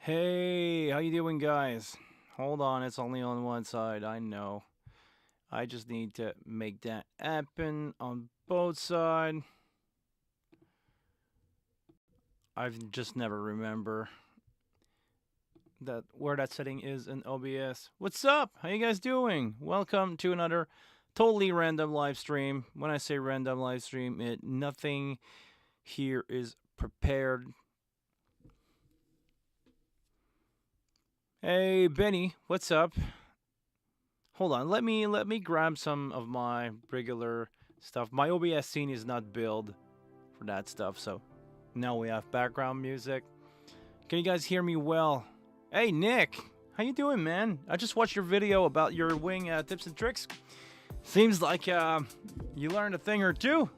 Hey, how you doing, guys? Hold on, it's only on one side, I know. I just need to make that happen on both sides. I've just never remember that where that setting is in OBS. What's up? How you guys doing? Welcome to another totally random live stream. When I say random live stream, nothing here is prepared. Hey, Benny, what's up? Hold on, let me grab some of my regular stuff. My OBS scene is not built for that stuff, so now we have background music. Can you guys hear me well? Hey, Nick, how you doing, man? I just watched your video about your wing tips and tricks. Seems like you learned a thing or two.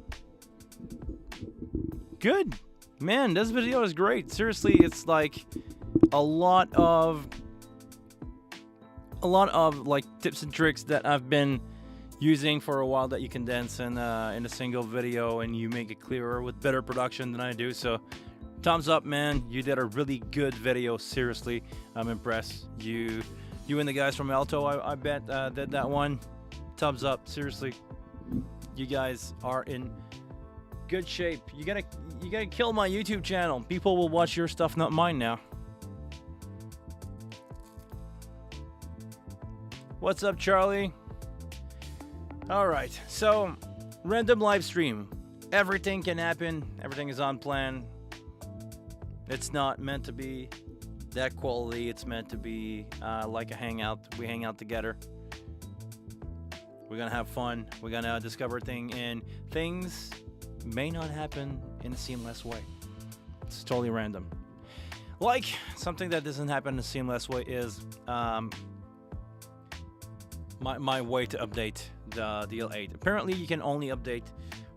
Good, man. This video is great. Seriously, it's like a lot of like tips and tricks that I've been using for a while that you condense in a single video, and you make it clearer with better production than I do. So thumbs up, man. You did a really good video. Seriously, I'm impressed. You and the guys from Alto, I bet did that one. Thumbs up. Seriously, you guys are in good shape. You gotta kill my YouTube channel. People will watch your stuff, not mine now. What's up, Charlie? All right, so random live stream. Everything can happen. Everything is on plan. It's not meant to be that quality. It's meant to be like a hangout. We hang out together. We're gonna have fun. We're gonna discover things, and things may not happen in a seamless way. It's totally random. Like something that doesn't happen in a seamless way is my way to update the DL8. Apparently, you can only update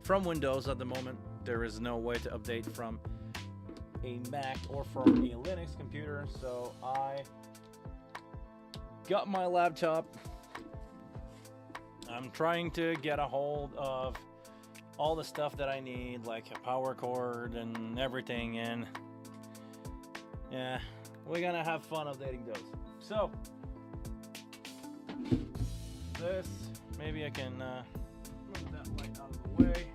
from Windows at the moment. There is no way to update from a Mac or from a Linux computer. So I got my laptop. I'm trying to get a hold of all the stuff that I need, like a power cord and everything, and yeah, we're gonna have fun updating those. So this, maybe I can move that light out of the way.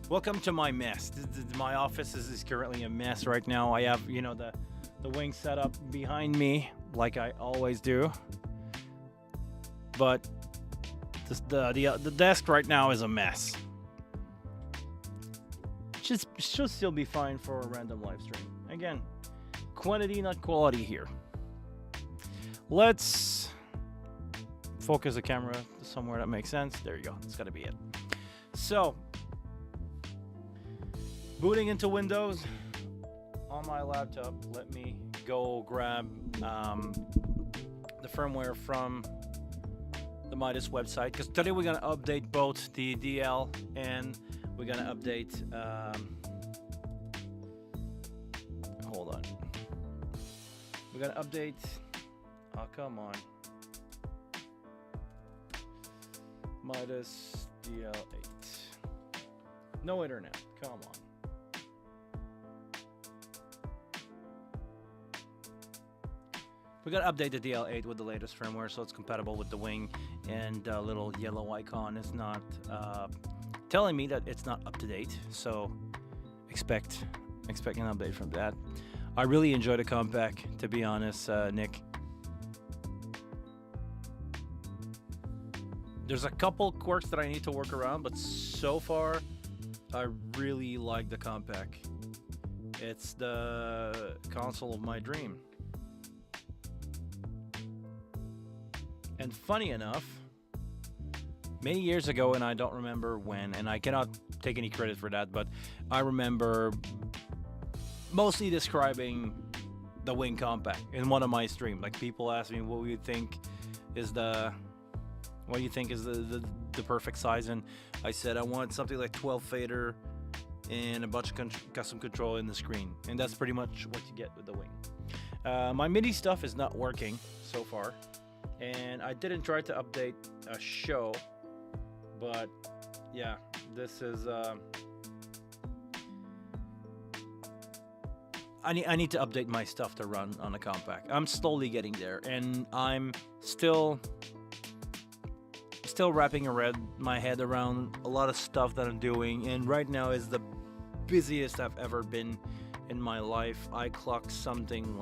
Welcome to my mess. My office is currently a mess right now. I have, the wing set up behind me like I always do, but the desk right now is a mess. Should still be fine for a random live stream. Again, quantity, not quality here. Let's focus the camera somewhere that makes sense. There you go. That's gotta be it. So, booting into Windows on my laptop. Let me go grab the firmware from the Midas website, because today we're gonna update both the DL and we're gonna update. Hold on. We're gonna update. Oh, come on. Midas DL8. No internet. Come on. We're going to update the DL8 with the latest firmware so it's compatible with the wing, and the little yellow icon is not telling me that it's not up to date. So expect an update from that. I really enjoyed the compact, to be honest, Nick. There's a couple quirks that I need to work around, but so far, I really like the compact. It's the console of my dream. And funny enough, many years ago, and I don't remember when, and I cannot take any credit for that, but I remember mostly describing the wing compact in one of my streams. Like, people ask me, what do you think is the perfect size? And I said I want something like 12 fader and a bunch of custom control in the screen, and that's pretty much what you get with the wing. My MIDI stuff is not working so far, and I didn't try to update a show, but yeah, this is I need to update my stuff to run on a compact. I'm slowly getting there, and I'm still wrapping my head around a lot of stuff that I'm doing. And right now is the busiest I've ever been in my life. I clocked something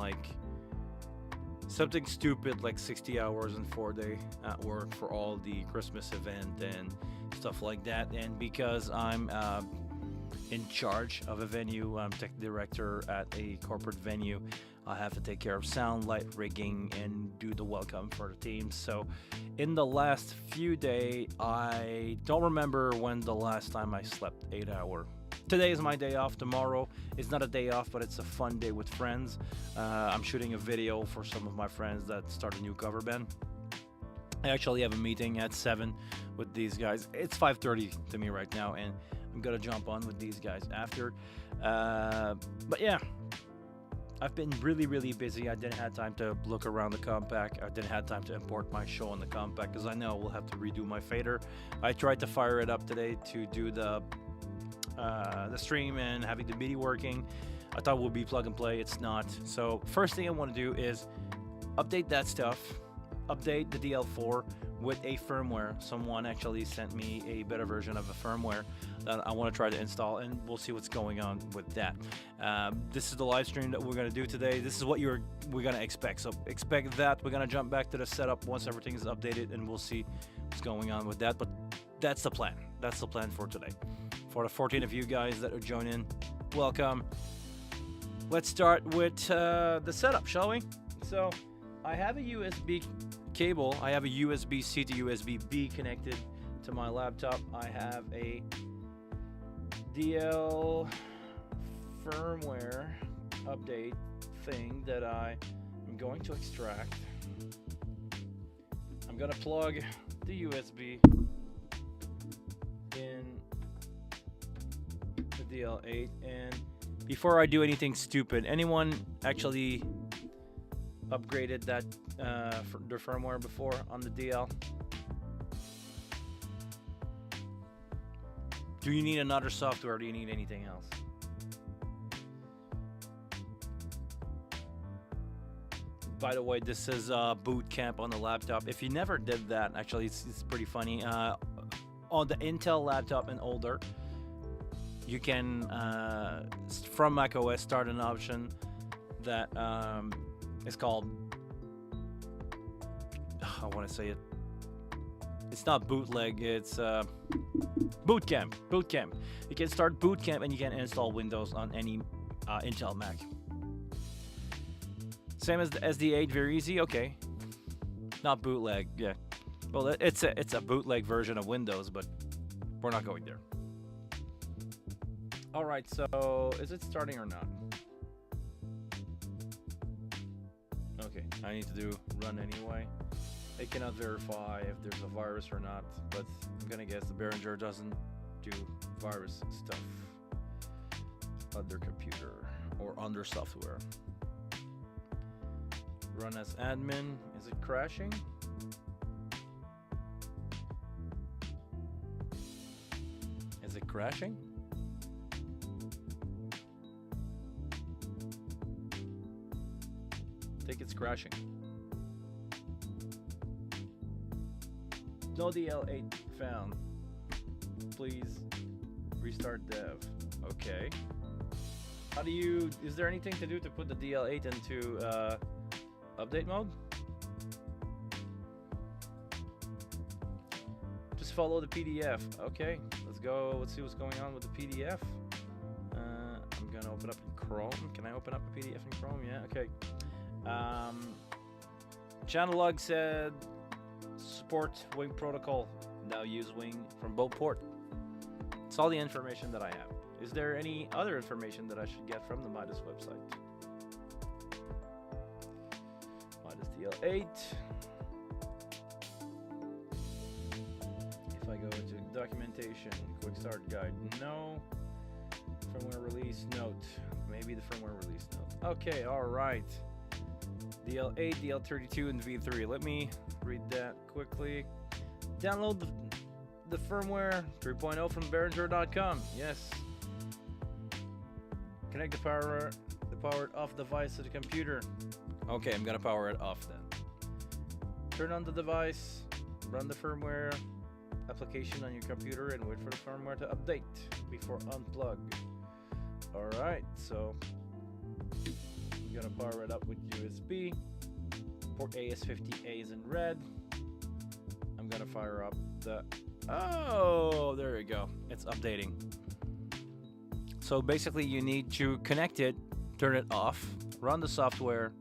stupid like 60 hours and 4 days at work for all the Christmas event and stuff like that. And because I'm in charge of a venue, I'm tech director at a corporate venue, I have to take care of sound, light, rigging, and do the welcome for the team. So in the last few days, I don't remember when the last time I slept 8 hours. Today is my day off. Tomorrow is not a day off, but it's a fun day with friends. I'm shooting a video for some of my friends that start a new cover band. I actually have a meeting at 7 with these guys. It's 5:30 to me right now, and I'm gonna jump on with these guys after. But yeah, I've been really busy. I didn't have time to look around the compact. I didn't have time to import my show on the compact because I know we'll have to redo my fader. I tried to fire it up today to do the stream and having the MIDI working. I thought it would be plug and play. It's not. So first thing I want to do is update that stuff, update the DL4 with a firmware. Someone actually sent me a better version of a firmware that I want to try to install, and we'll see what's going on with that. This is the live stream that we're going to do today. This is what we're going to expect. So expect that. We're going to jump back to the setup once everything is updated, and we'll see what's going on with that. But that's the plan. That's the plan for today. For the 14 of you guys that are joining, welcome. Let's start with the setup, shall we? So I have a USB cable. I have a USB-C to USB-B connected to my laptop. I have a DL firmware update thing that I am going to extract. I'm gonna plug the USB in the DL8, and before I do anything stupid, anyone actually upgraded that the firmware before on the DL? Do you need another software, or do you need anything else? By the way, this is boot camp on the laptop. If you never did that, actually it's pretty funny. On the Intel laptop and older, you can from macOS start an option that is called, I want to say it, it's not bootleg, it's boot camp. You can start boot camp and you can install Windows on any Intel Mac. Same as the SD8, very easy. Okay, not bootleg. Yeah, well, it's a bootleg version of Windows, but we're not going there. All right, so is it starting or not? Okay, I need to do run anyway. It cannot verify if there's a virus or not, but I'm gonna guess the Behringer doesn't do virus stuff on their computer or on their software. Run as admin. Is it crashing? Is it crashing? I think it's crashing. No DL8 found. Please restart dev. Okay. How do you, is there anything to do to put the DL8 into update mode? Just follow the PDF. Okay, let's go. Let's see what's going on with the PDF. I'm gonna open up in Chrome. Can I open up a PDF in Chrome? Yeah, okay. Channel log said support Wing protocol. Now use Wing from both port. It's all the information that I have. Is there any other information that I should get from the Midas website? Midas DL8. If I go into documentation, quick start guide, no. Firmware release note. Maybe the firmware release note. Okay, alright. DL8, DL32, and V3. Let me read that quickly. Download the firmware 3.0 from Behringer.com. Yes. Connect the powered off device to the computer. Okay, I'm gonna power it off then. Turn on the device, run the firmware application on your computer, and wait for the firmware to update before unplug. Alright, so I'm gonna power it up with USB. Port AS50A is in red. I'm gonna fire up the... Oh, there we go. It's updating. So basically you need to connect it, turn it off, run the software,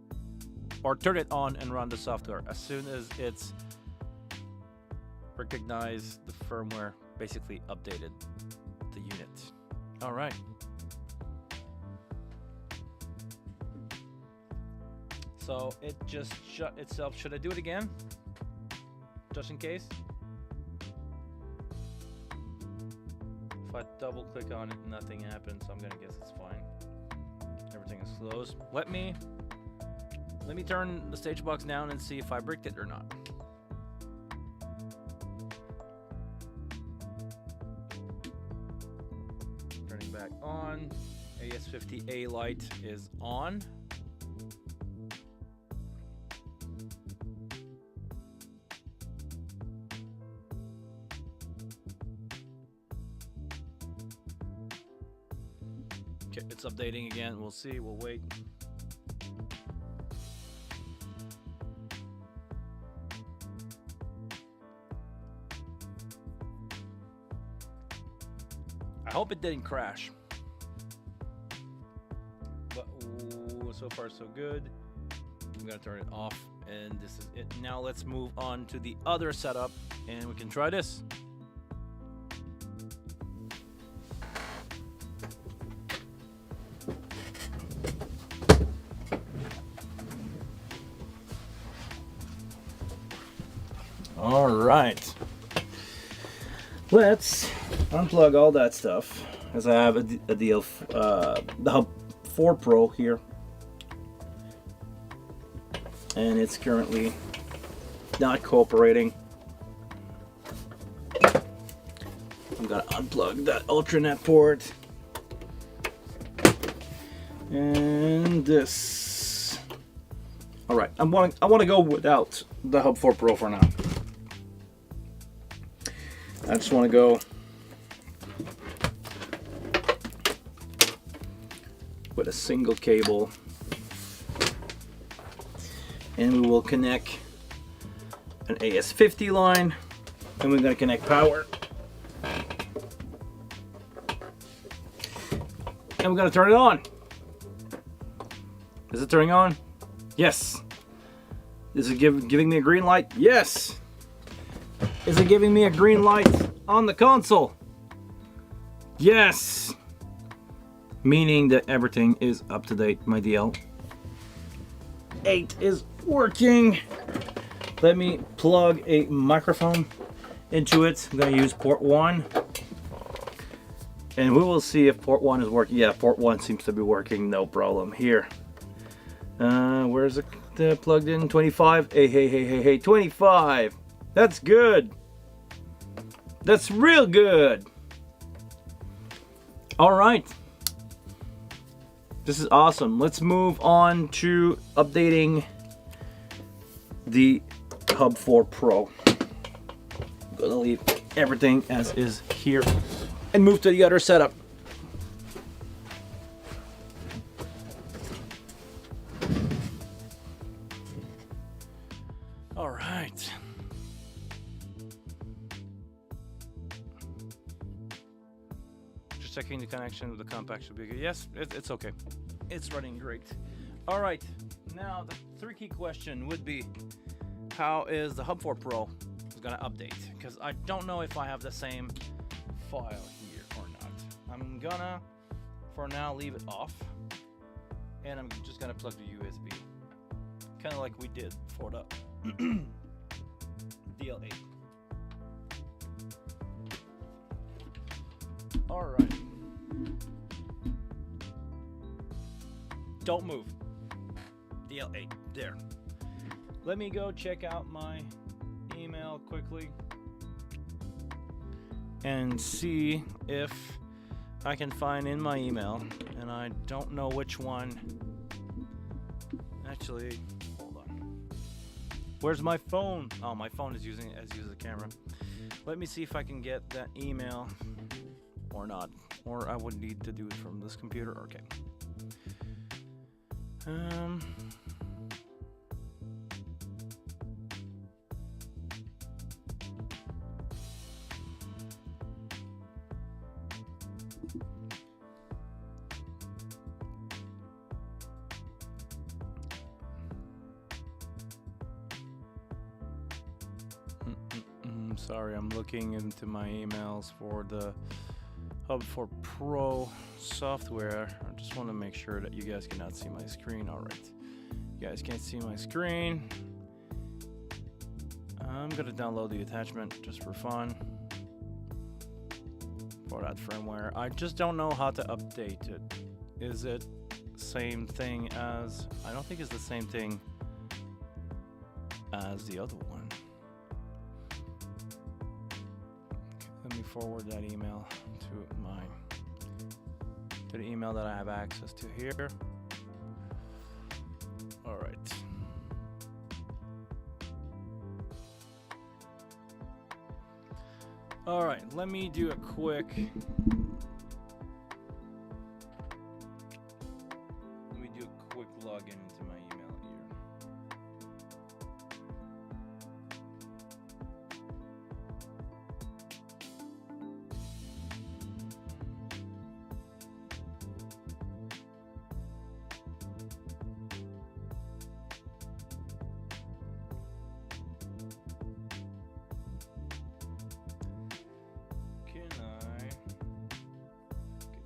or turn it on and run the software. As soon as it's recognized, the firmware basically updated the unit. All right. So it just shut itself. Should I do it again? Just in case? If I double click on it, nothing happens, so I'm gonna guess it's fine. Everything is closed. Let me turn the stage box down and see if I bricked it or not. Turning back on. AS50A light is on. Okay, it's updating again. We'll see. We'll wait. I hope it didn't crash. But so far so good. I'm gonna turn it off, and this is it. Now let's move on to the other setup, and we can try this. All right, let's unplug all that stuff, as I have the Hub4 Pro here, and it's currently not cooperating. I'm gonna unplug that Ultranet port and this. All right, I want to go without the Hub4 Pro for now. I just want to go with a single cable, and we will connect an AS50 line, and we're going to connect power, and we're going to turn it on. Is it turning on? Yes. Is it giving me a green light? Yes. Is it giving me a green light on the console? Yes! Meaning that everything is up to date. My DL8 is working. Let me plug a microphone into it. I'm going to use port 1. And we will see if port 1 is working. Yeah, port 1 seems to be working. No problem here. Where's it plugged in? 25? Hey, 25! That's good. That's real good. All right. This is awesome. Let's move on to updating the Hub4 Pro. I'm gonna leave everything as is here and move to the other setup. All right. Just checking the connection with the compact should be good. Yes, it's okay. It's running great. All right. Now the three key question would be, how is the Hub4 Pro gonna update? Because I don't know if I have the same file here or not. I'm gonna, for now, leave it off, and I'm just gonna plug the USB, kind of like we did for the DL8. All right. Don't move. DL8 there. Let me go check out my email quickly and see if I can find in my email, and I don't know which one actually, hold on. Where's my phone? Oh, my phone is using a camera. Let me see if I can get that email or not. Or I would need to do it from this computer. Okay. Sorry, I'm looking into my emails for the Hub4 Pro software. I just want to make sure that you guys cannot see my screen. All right, you guys can't see my screen. I'm gonna download the attachment just for fun for that firmware. I just don't know how to update it. Is it same thing as? I don't think it's the same thing as the other one. Let me forward that email to the email that I have access to here. All right. All right, let me do a quick login into my email here.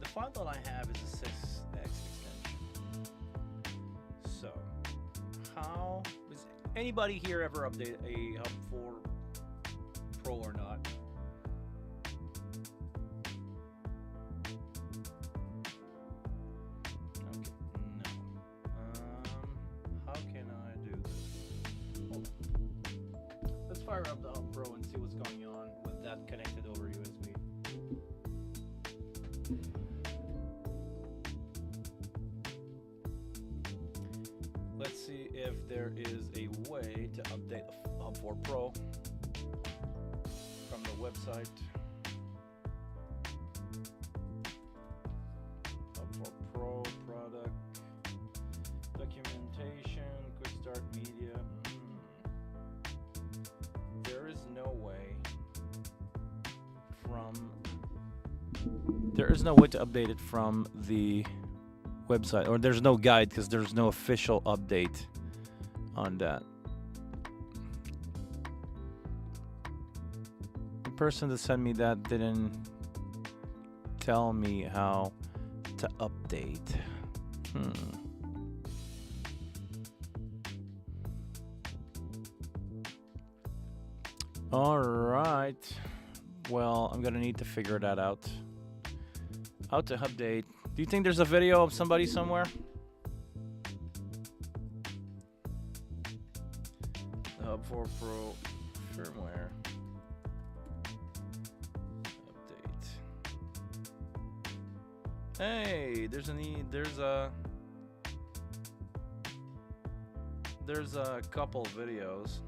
The file that I have is a 6x extension. So, how is anybody here ever update a Hub4 Pro or not? Okay, no. How can I do this? Hold on. Let's fire up the Hub Pro and see what's going on with that connected over USB. Let's see if there is a way to update the Hub4 Pro from the website. Hub4 Pro product documentation, quick start media. There is no way to update it from the website, or there's no guide because there's no official update on that. The person that sent me that didn't tell me how to update. All right, well, I'm gonna need to figure that out. How to update. Do you think there's a video of somebody somewhere? The Hub4 Pro firmware update. Hey, there's a couple videos.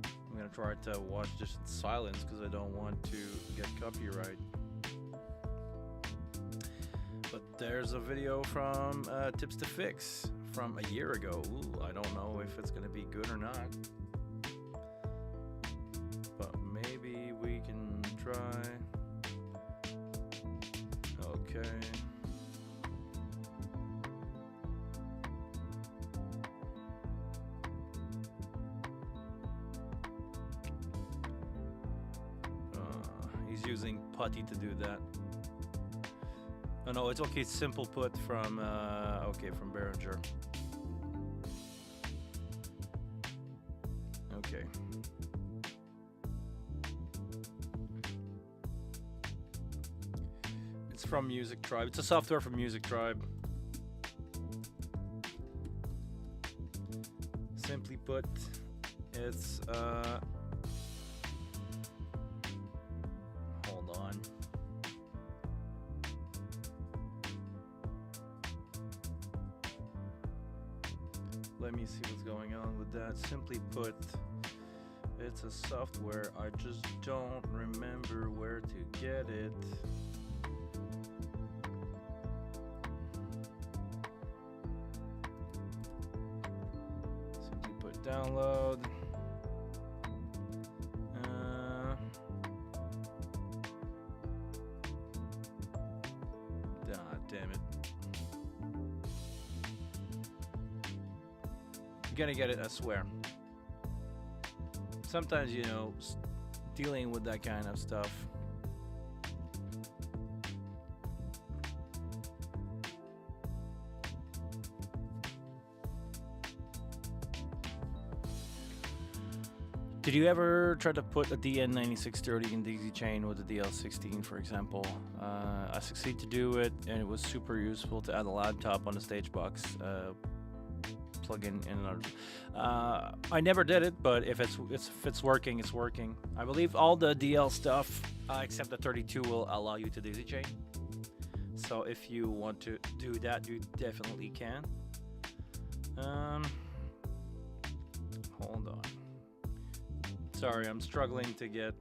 I'm gonna try to watch this in silence because I don't want to get copyright. But there's a video from Tips to Fix from a year ago. Ooh, I don't know if it's gonna be good or not, but maybe we can try. Okay. He's using Putty to do that. Oh no, it's okay. Simple Put from from Behringer. Okay. It's from Music Tribe. It's a software from Music Tribe. Simply put, it's hold on. let me see what's going on with that. Simply put, it's a software. I just don't remember where to get it. Simply put download. Damn it. You're gonna get it, I swear. Sometimes, you know, dealing with that kind of stuff. Did you ever try to put a DN9630 in daisy chain with the DL16, for example? I succeeded to do it, and it was super useful to add a laptop on the stage box. Plug in another. I never did it, but if it's working, it's working. I believe all the DL stuff, except the 32, will allow you to daisy chain. So if you want to do that, you definitely can. Hold on. Sorry, I'm struggling to get.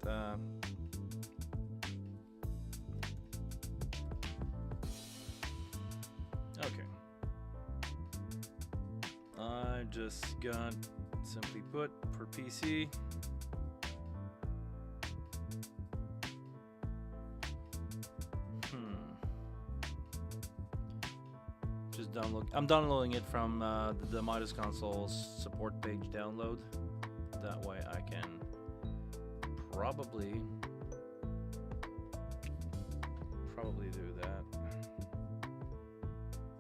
Okay. I just got, simply put, per PC. Just download. I'm downloading it from the Midas console's support page download. That way I can probably do that.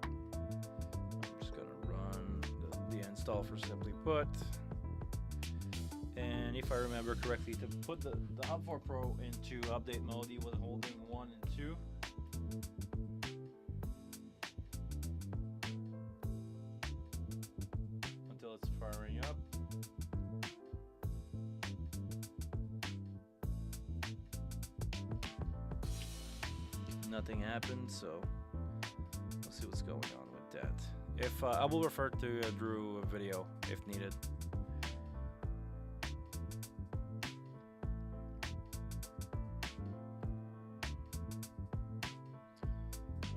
I'm just gonna run the install for simply put, and if I remember correctly, to put the Hub4 Pro into update mode, he was holding 1 and 2. Until it's firing up. Nothing happened, so let's see what's going on with that. If I will refer to Drew video if needed.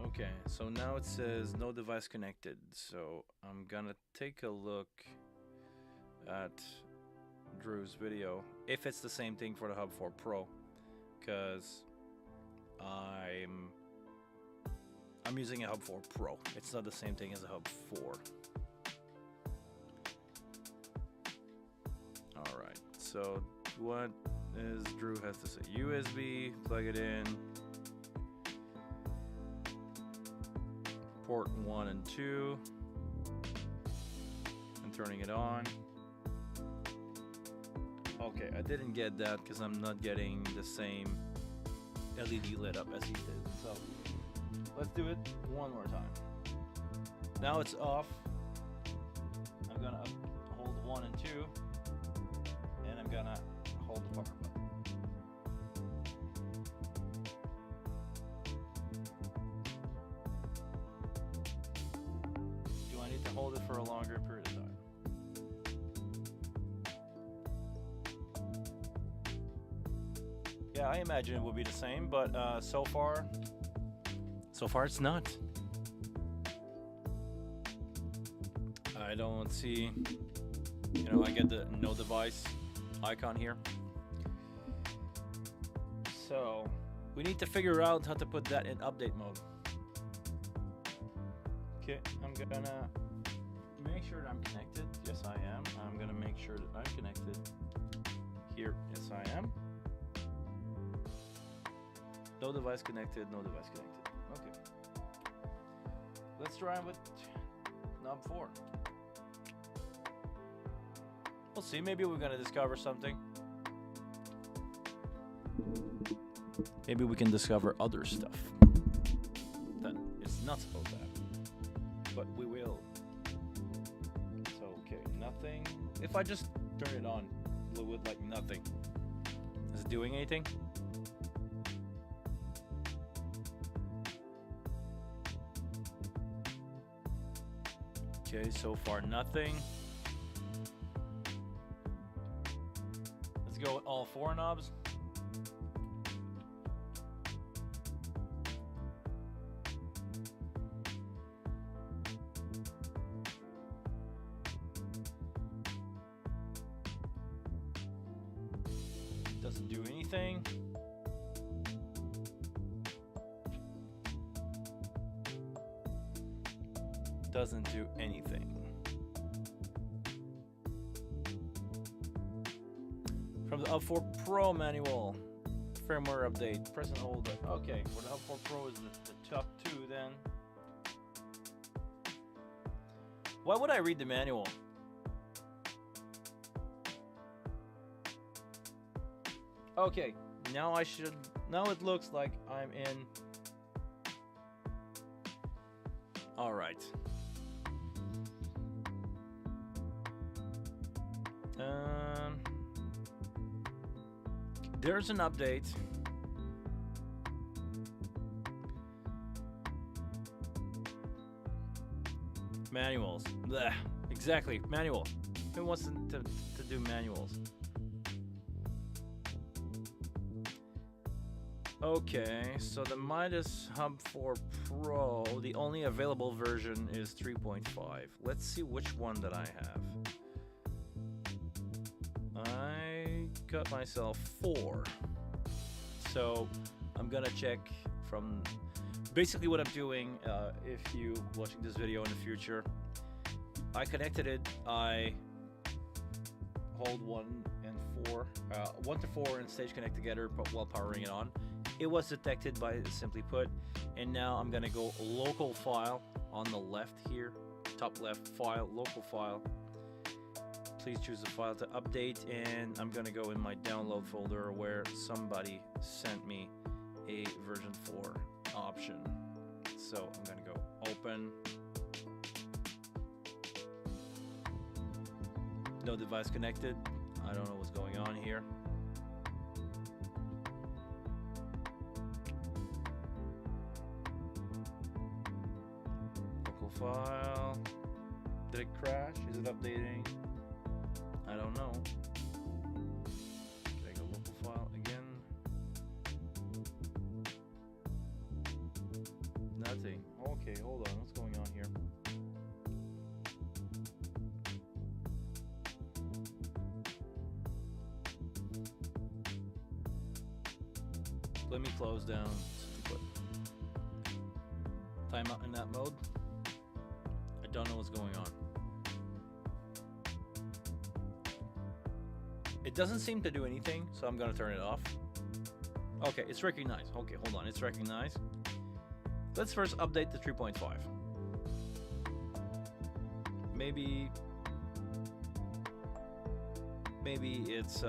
Okay, so now it says no device connected, so I'm gonna take a look at Drew's video if it's the same thing for the Hub4 Pro, because I'm using a Hub4 Pro. It's not the same thing as a Hub4. Alright, so what is Drew has to say? USB, plug it in. Port 1 and 2. And turning it on. Okay, I didn't get that because I'm not getting the same LED lit up as he did. So let's do it one more time. Now it's off. I'm gonna hold 1 and 2, and I'm gonna hold the power button. Do I need to hold it for a longer period of time? Yeah, I imagine it will be the same, but so far it's not. I don't see, I get the no device icon here. So we need to figure out how to put that in update mode. Okay, I'm gonna make sure that I'm connected. Yes, I am. I'm gonna make sure that I'm connected. Here, yes, I am. No device connected, no device connected. Okay. Let's try with knob 4. We'll see, maybe we're gonna discover something. Maybe we can discover other stuff that it's not supposed to happen. But we will. So, okay, nothing. If I just turn it on with like nothing, is it doing anything? Okay, so far nothing. all 4 knobs. Doesn't do anything. Doesn't do anything. From the Hub4 Pro manual, firmware update, press and hold it. Okay, for the Hub4 Pro is the top 2 then. Why would I read the manual? Okay, now it looks like I'm in. All right. There's an update. Manuals. Blech. Exactly, manual. Who wants to do manuals? Okay, so the Midas Hub4 Pro, the only available version is 3.5. Let's see which one that I have. I got myself 4. So I'm gonna check from basically what I'm doing. If you watching this video in the future, I connected it. I hold 1 and 4, 1 to 4 and stage connect together, but while powering it on. It was detected by Simply Put, and now I'm gonna go local file on the left here, top left file, local file. Please choose the file to update, and I'm gonna go in my download folder where somebody sent me a version 4 option. So I'm gonna go open. No device connected. I don't know what's going on here. File. Did it crash? Is it updating? I don't know. Can I go local file again? Nothing. Okay, hold on. What's going on here? Let me close down. Timeout in that mode. Don't know what's going on. It doesn't seem to do anything, so I'm gonna turn it off. Okay, it's recognized. Okay, hold on, it's recognized. Let's first update the 3.5. Maybe it's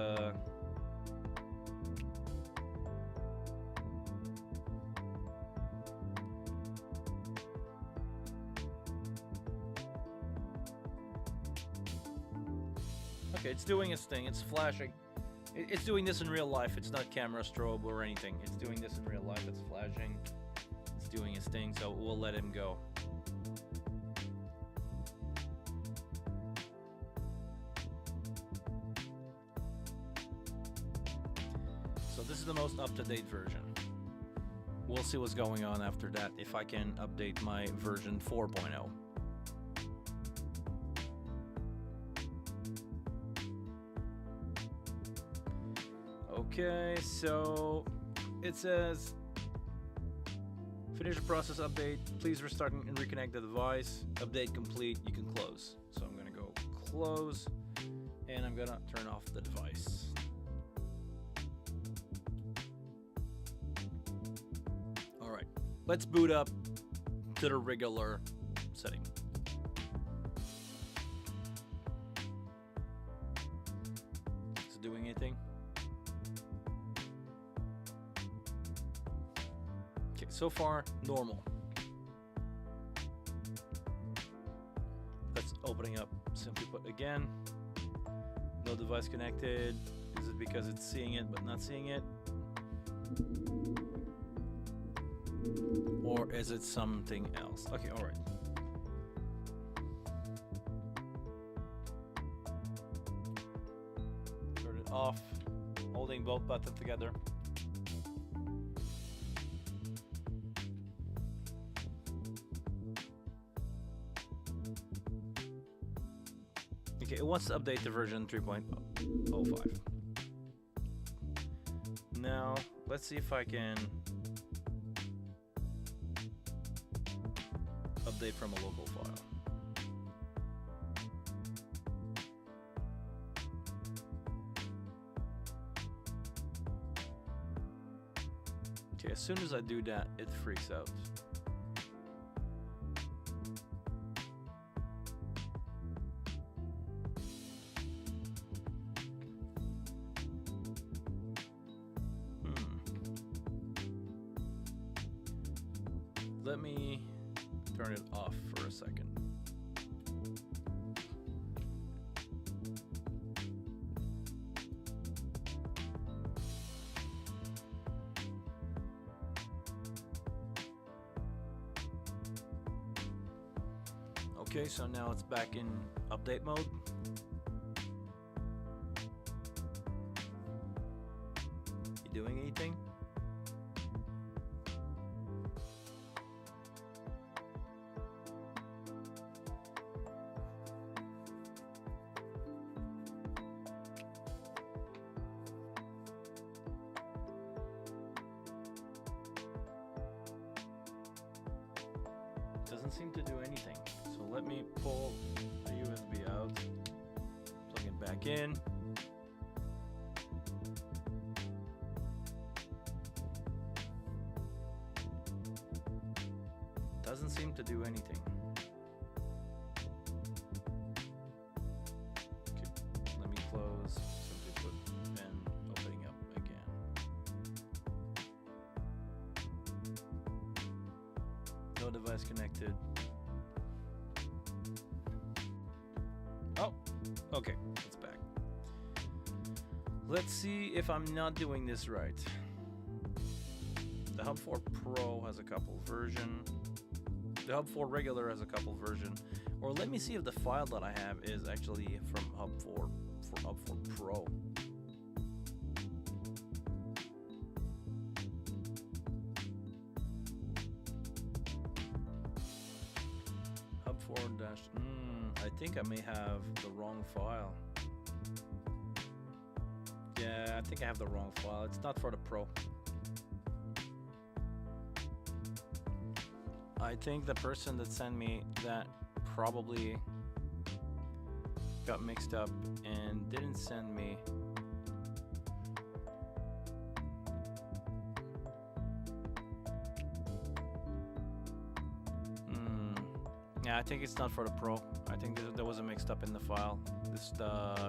okay, it's doing its thing. It's flashing. It's doing this in real life. It's not camera strobe or anything. It's doing this in real life. It's flashing. It's doing its thing, so we'll let him go. So this is the most up-to-date version. We'll see what's going on after that if I can update my version 4.0. Okay, so it says finish the process update. Please restart and reconnect the device. Update complete. You can close. So I'm gonna go close, and I'm gonna turn off the device. All right, let's boot up to the regular setting. Is it doing anything? So far, normal. Let's opening up Simply Put again. No device connected. Is it because it's seeing it but not seeing it? Or is it something else? Okay, all right. Turn it off. holding both buttons together. Okay, it wants to update to version 3.05. Now, let's see if I can update from a local file. Okay, as soon as I do that, it freaks out. Let me turn it off for a second. Okay, so now it's back in update mode. You doing anything? Doesn't seem to do anything. So let me pull the USB out, plug it back in. Doesn't seem to do anything. Okay, let me close, simply put, and opening up again. No device connected. Oh, okay, it's back. Let's see if I'm not doing this right. The Hub4 Pro has a couple version. The Hub4 regular has a couple version. Or let me see if the file that I have is actually from Hub4 for Hub4 Pro. Hub4 dash. I think I may have the wrong file. Yeah, I think I have the wrong file. It's not for the Pro. I think the person that sent me that probably got mixed up and didn't send me yeah, I think it's not for the Pro. I think there was a mixed up in the file. This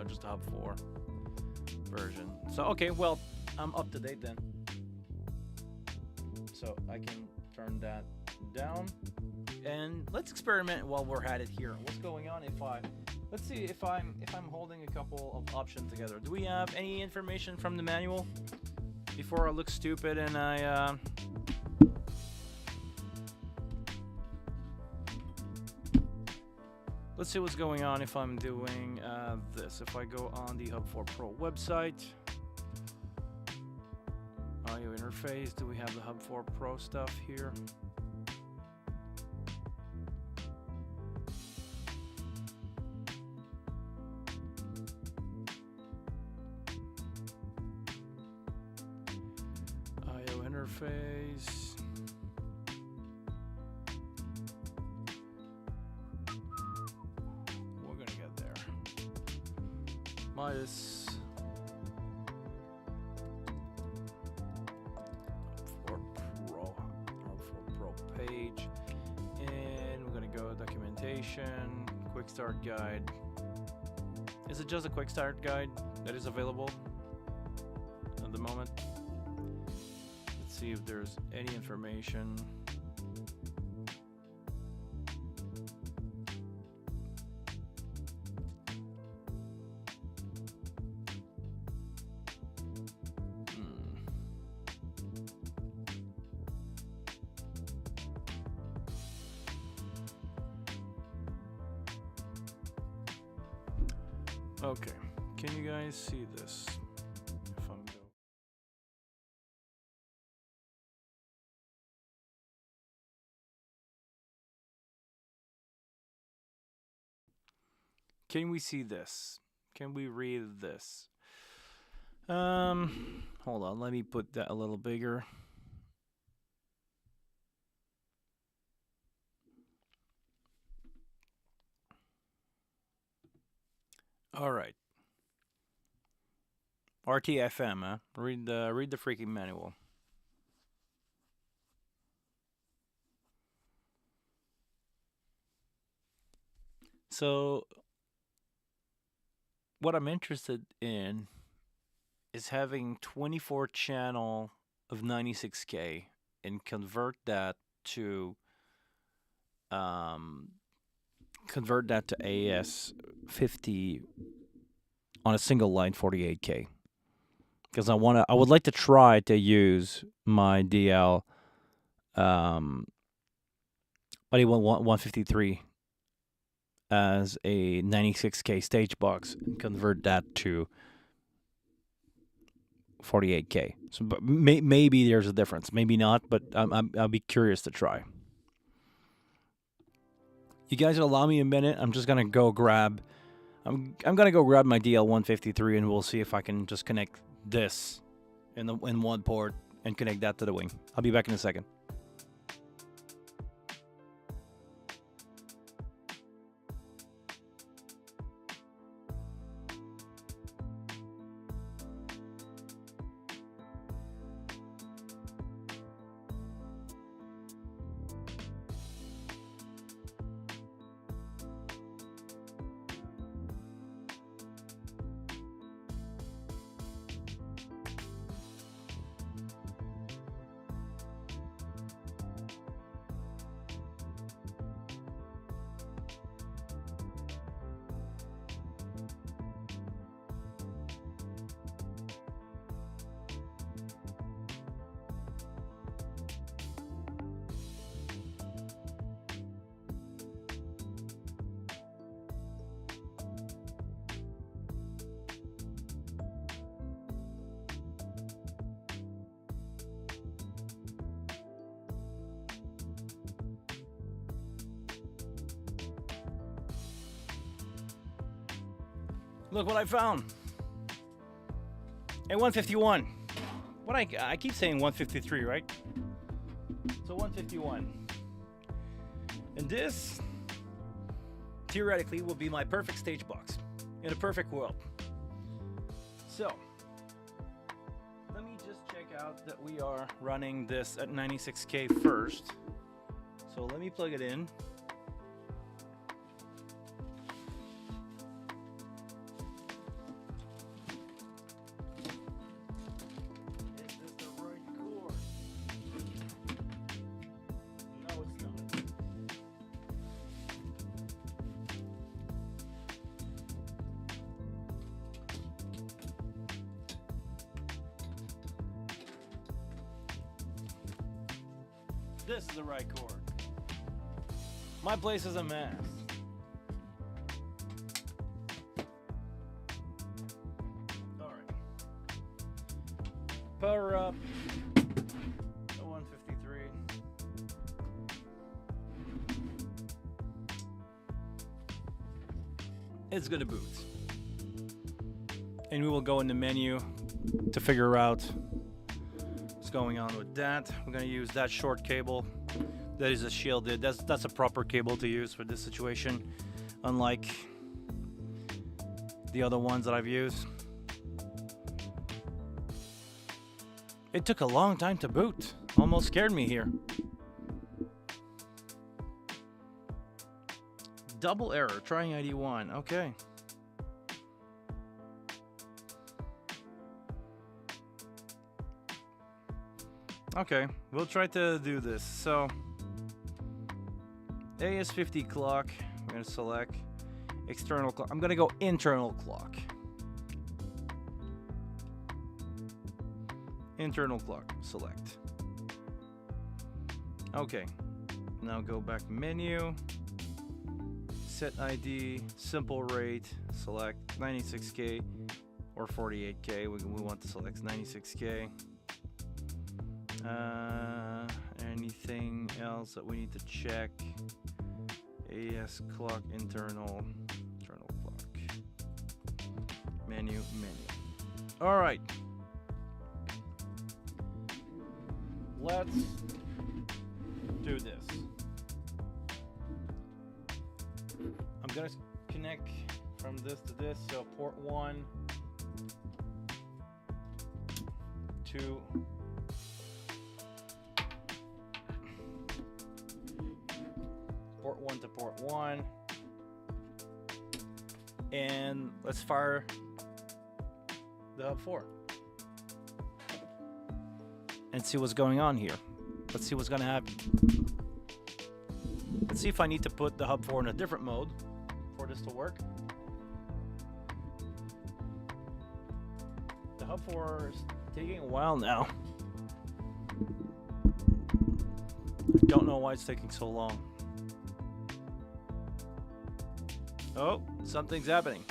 just the Hub4 version. So okay, well, I'm up to date then. So I can turn that down, and let's experiment while we're at it here. What's going on if let's see if I'm holding a couple of options together. Do we have any information from the manual before I look stupid and I let's see what's going on if I'm doing this. If I go on the Hub4 Pro website, audio interface, do we have the Hub4 Pro stuff here? Audio interface. Midas Hub4 Pro page, and we're gonna go documentation, quick start guide. Is it just a quick start guide that is available at the moment? Let's see if there's any information. Okay, can you guys see this? If I'm going Can we see this? Can we read this? Hold on, let me put that a little bigger. All right. RTFM, huh? Read the freaking manual. So what I'm interested in is having 24 channel of 96K and convert that to AS50 on a single line 48K. Because I would like to try to use my DL 153 as a 96K stage box and convert that to 48K. So, but maybe there's a difference, maybe not, but I'll be curious to try. You guys allow me a minute. I'm just gonna go grab. I'm gonna go grab my DL153 and we'll see if I can just connect this in one port and connect that to the wing. I'll be back in a second. Look what I found. A 151. What I keep saying 153, right? So 151. And this theoretically will be my perfect stage box in a perfect world. So let me just check out that we are running this at 96K first. So let me plug it in. This is the right cord. My place is a mess. Alright. Power up. The 153. It's gonna boot. And we will go in the menu to figure out going on with that. We're going to use that short cable that is a shielded. That's a proper cable to use for this situation, unlike the other ones that I've used. It took a long time to boot. Almost scared me here. Double error, trying ID 1. Okay. Okay, we'll try to do this. So, AS50 clock, we're going to select external clock. I'm going to go internal clock. Internal clock, select. Okay, now go back menu, set ID, simple rate, select 96K or 48K. We want to select 96K. Anything else that we need to check? AS clock internal clock. menu. All right. Let's do this. I'm gonna connect from this to this, so port 1 to port 1, and let's fire the Hub4 and see what's going on here. Let's see what's gonna happen. Let's see if I need to put the Hub4 in a different mode for this to work. The Hub4 is taking a while now. I don't know why it's taking so long. Oh, something's happening.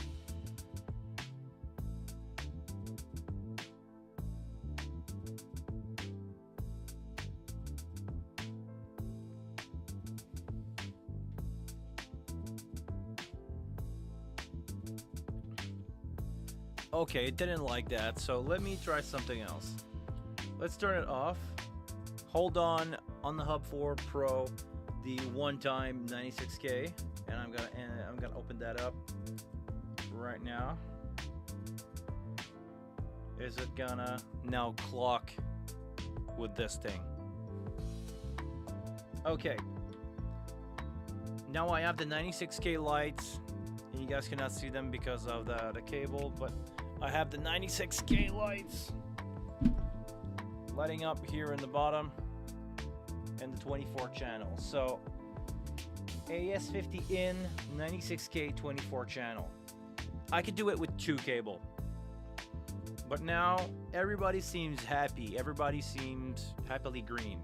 Okay, it didn't like that, so let me try something else. Let's turn it off. Hold on the Hub4 Pro, the one-time 96K, and I'm gonna open that up right now. Is it gonna now clock with this thing? Okay. Now I have the 96K lights, and you guys cannot see them because of the cable, but I have the 96K lights lighting up here in the bottom and the 24 channel. So AS50 in 96K 24 channel. I could do it with 2 cable. But now everybody seems happy. Everybody seems happily green.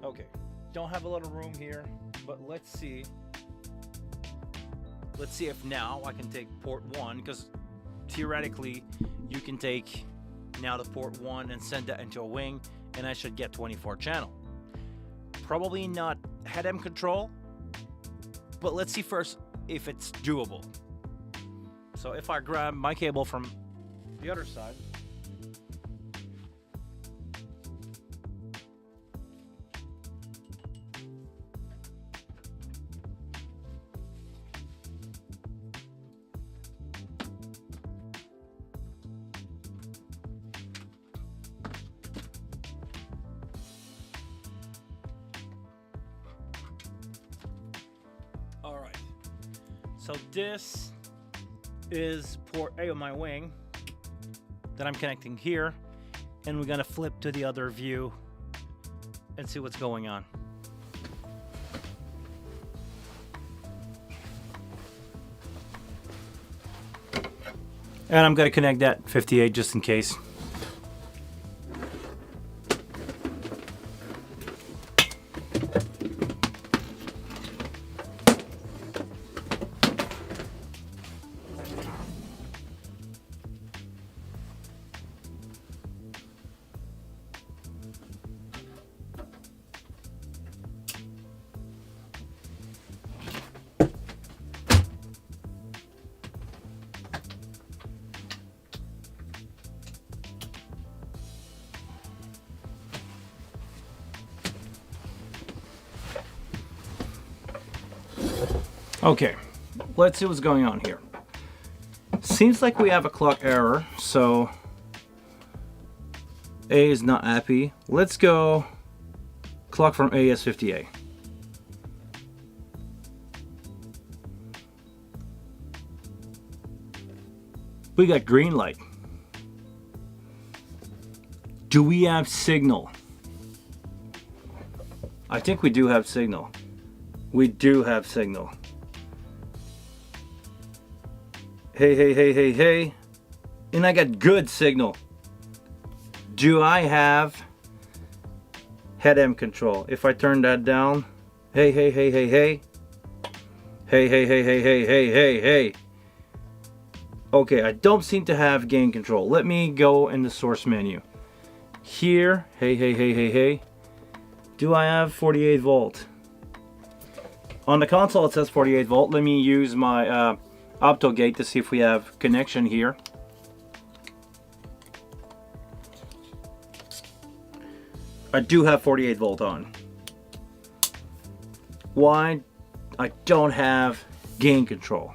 Okay, don't have a lot of room here, but let's see. Let's see if now I can take port 1, because theoretically you can take now the port 1 and send that into a wing, and I should get 24 channel. Probably not head-end control, but let's see first if it's doable. So if I grab my cable from the other side, so this is port A of my wing that I'm connecting here, and we're gonna flip to the other view and see what's going on. And I'm gonna connect that 58 just in case. Okay, let's see what's going on here. Seems like we have a clock error, so A is not happy. Let's go clock from AS50A. We got green light. Do we have signal? I think we do have signal. We do have signal. Hey. And I got good signal. Do I have head-end control? If I turn that down, hey. Hey. Okay, I don't seem to have gain control. Let me go in the source menu. Here, hey. Do I have 48 volt? On the console it says 48 volt. Let me use my opto gate to see if we have connection here. I do have 48 volt on. Why I don't have gain control?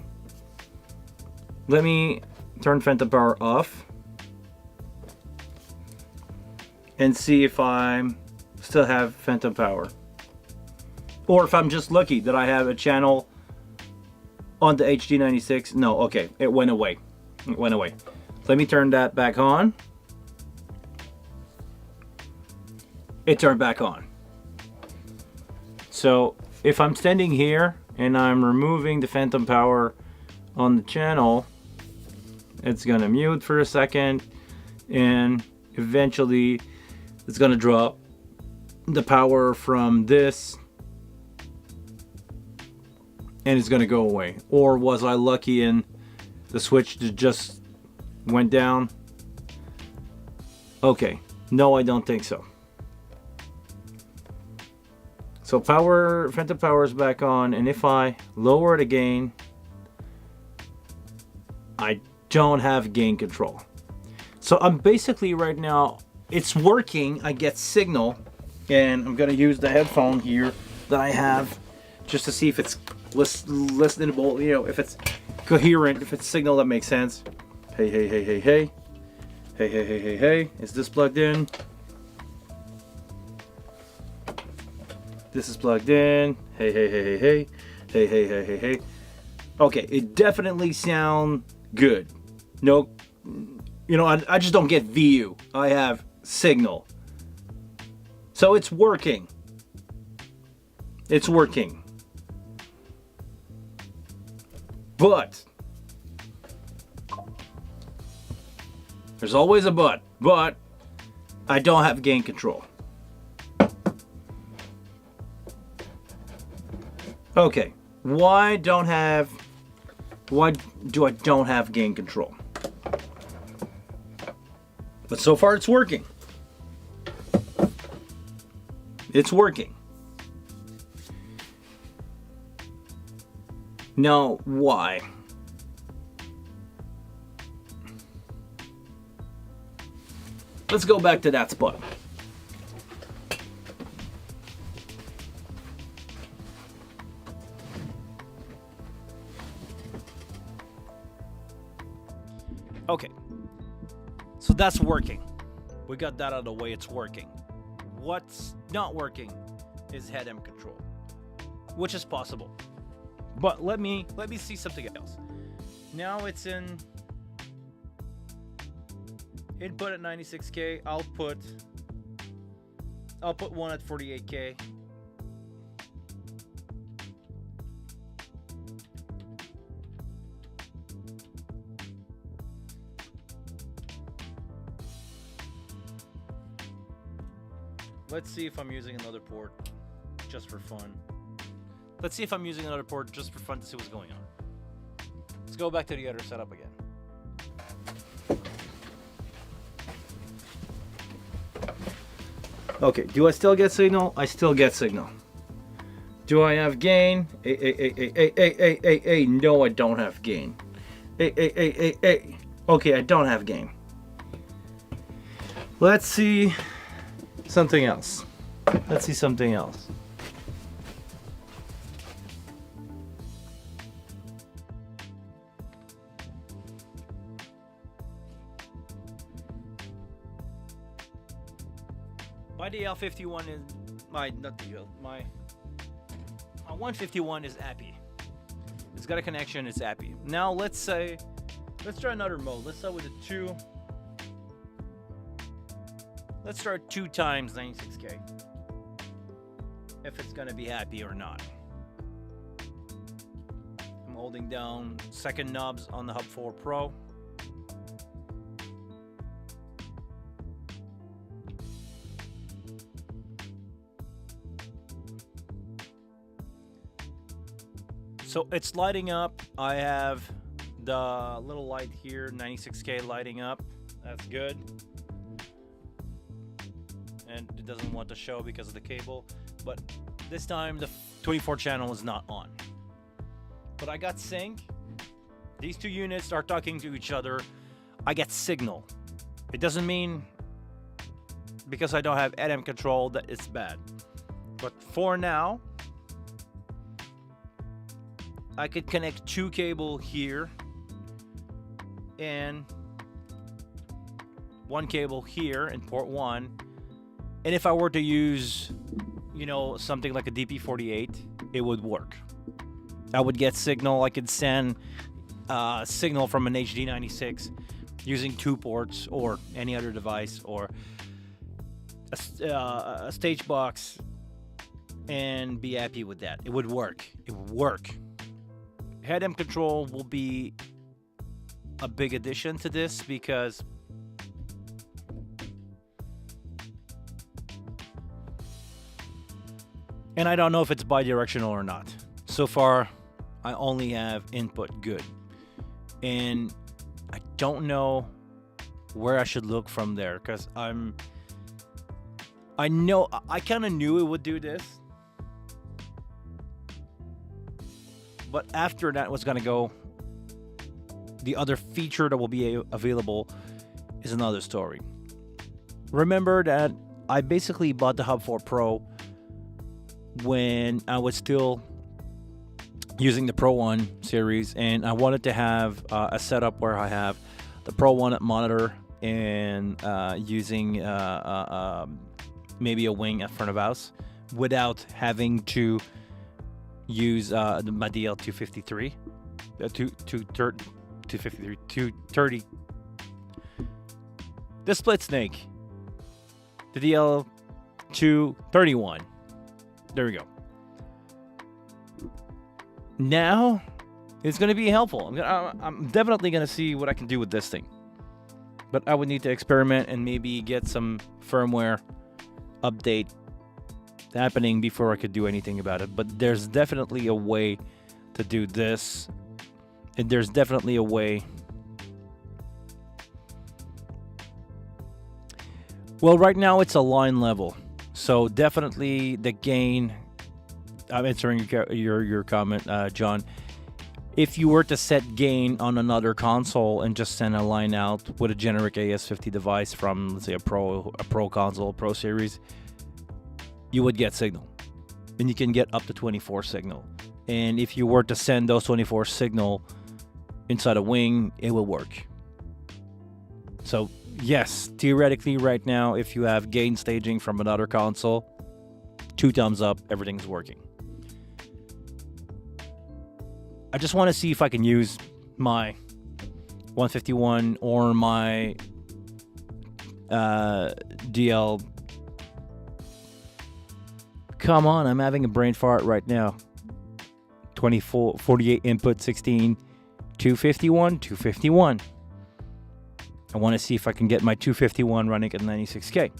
Let me turn phantom power off and see if I still have phantom power, or if I'm just lucky that I have a channel on the HD96. No, okay, it went away. It went away. Let me turn that back on. It turned back on. So if I'm standing here and I'm removing the phantom power on the channel, it's gonna mute for a second, and eventually it's gonna drop the power from this and it's gonna go away. Or was I lucky and the switch just went down? Okay, no, I don't think so. So phantom power is back on, and if I lower it again, I don't have gain control. So I'm basically right now, it's working. I get signal, and I'm gonna use the headphone here that I have just to see if it's listenable, you know, if it's coherent, if it's signal that makes sense. Hey, hey, hey, hey, hey. Hey, hey, hey, hey, hey. Is this plugged in? This is plugged in. Hey, hey, hey, hey, hey. Hey, hey, hey, hey, hey. Okay, it definitely sounds good. No, you know, I just don't get VU. I have signal. So it's working. It's working. But there's always a but. But I don't have gain control. Okay, why do I don't have gain control? But so far it's working. It's working. Now, why? Let's go back to that spot. Okay, so that's working. We got that out of the way, it's working. What's not working is head-end control, which is possible. But let me see something else. Now it's in input at 96K, output, I'll put one at 48K. Let's see if I'm using another port just for fun. Let's see if I'm using another port just for fun to see what's going on. Let's go back to the other setup again. Okay, do I still get signal? I still get signal. Do I have gain? No, I don't have gain. Okay, I don't have gain. Let's see something else. Let's see something else. My DL51 is my 151 is happy. It's got a connection, it's happy. Now let's try another mode. Let's start with a 2. Let's start 2 times 96K. If it's gonna be happy or not. I'm holding down second knobs on the Hub4 Pro. So it's lighting up. I have the little light here, 96K lighting up. That's good. And it doesn't want to show because of the cable. But this time 24 channel is not on. But I got sync. These two units are talking to each other. I get signal. It doesn't mean because I don't have head-end control that it's bad. But for now, I could connect two cable here and one cable here in port 1. And if I were to use, you know, something like a DP48, it would work. I would get signal. I could send signal from an HD96 using 2 ports or any other device or a stage box and be happy with that. It would work. It would work. Head-end control will be a big addition to this because and I don't know if it's bidirectional or not. So far, I only have input good. And I don't know where I should look from there because I kind of knew it would do this. But after that was going to go, the other feature that will be available is another story. Remember that I basically bought the Hub4 Pro when I was still using the Pro 1 series, and I wanted to have a setup where I have the Pro 1 monitor and using maybe a wing at front of house without having to use my DL253, 230, the split snake, the DL231. There we go. Now it's going to be helpful. I'm definitely going to see what I can do with this thing, but I would need to experiment and maybe get some firmware update happening before I could do anything about it. But there's definitely a way to do this, and there's definitely a way. Well, right now it's a line level, so definitely the gain. I'm answering your comment, John. If you were to set gain on another console and just send a line out with a generic AS50 device from, let's say, a Pro console, Pro series, you would get signal, and you can get up to 24 signal. And if you were to send those 24 signal inside a wing, it will work. So yes, theoretically, right now, if you have gain staging from another console, 2 thumbs up, everything's working. I just want to see if I can use my 151 or my DL. Come on, I'm having a brain fart right now. 24, 48 input, 16, 251, 251. I want to see if I can get my 251 running at 96K.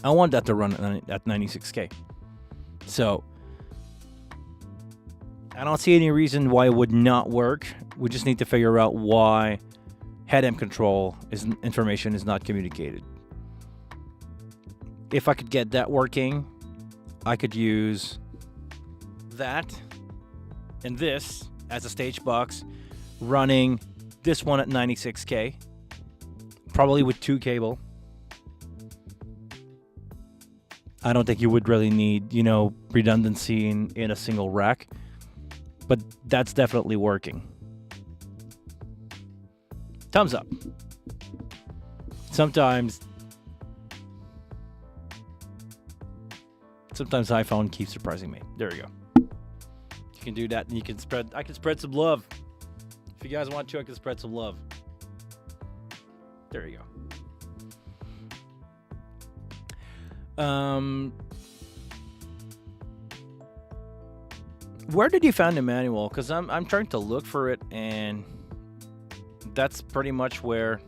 I want that to run at 96K. So I don't see any reason why it would not work. We just need to figure out why head-end control information is not communicated. If I could get that working, I could use that and this as a stage box, running this one at 96K, probably with 2 cable. I don't think you would really need, redundancy in a single rack. But that's definitely working. Thumbs up. Sometimes iPhone keeps surprising me. There we go. You can do that, and I can spread some love. If you guys want to, I can spread some love. There you go. Where did you find the manual? Because I'm trying to look for it, and that's pretty much where,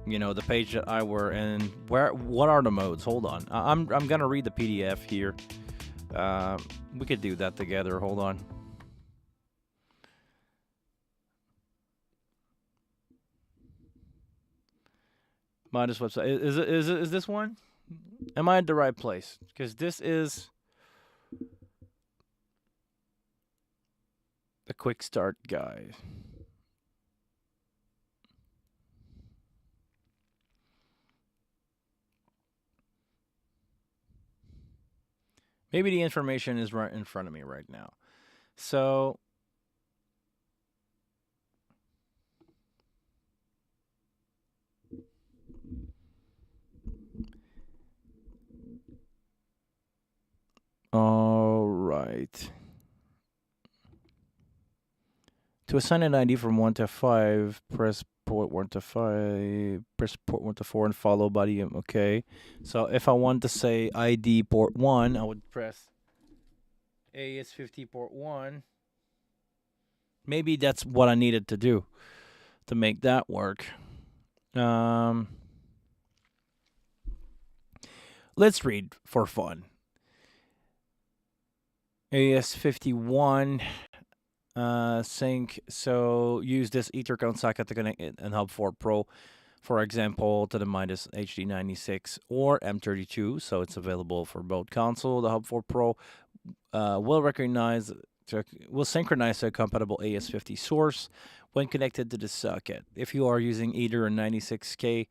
the page that I were in. What are the modes? Hold on, I'm gonna read the PDF here. We could do that together. Hold on. Midas website is this one? Am I at the right place? Because this is a quick start guide. Maybe the information is right in front of me right now. So, all right. To assign an ID from 1 to 5, press port 1 to 5, press port 1 to 4, and follow by the okay. So if I want to say ID port 1, I would press AS50 port 1. Maybe that's what I needed to do to make that work. Let's read for fun. AS51 sync. So use this Ethercon socket to connect it and Hub4 Pro, for example, to the Midas HD96 or M32. So it's available for both console. The Hub4 Pro will synchronize a compatible AS50 source when connected to the socket. If you are using either a 96K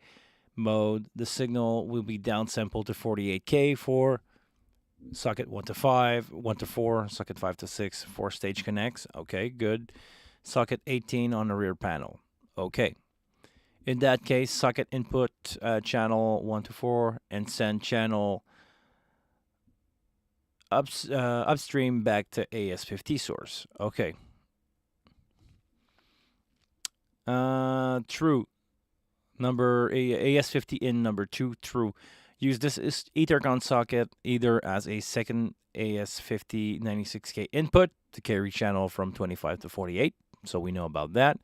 mode, the signal will be downsampled to 48K for socket 1 to 5, 1 to 4, socket 5 to 6, 4 stage connects. Okay, good. Socket 18 on the rear panel. Okay. In that case, socket input channel 1 to 4 and send channel upstream back to AS50 source. Okay. True. Number AS50 in number 2, true. Use this Ethercon socket either as a second AS50 96K input to carry channel from 25 to 48, so we know about that,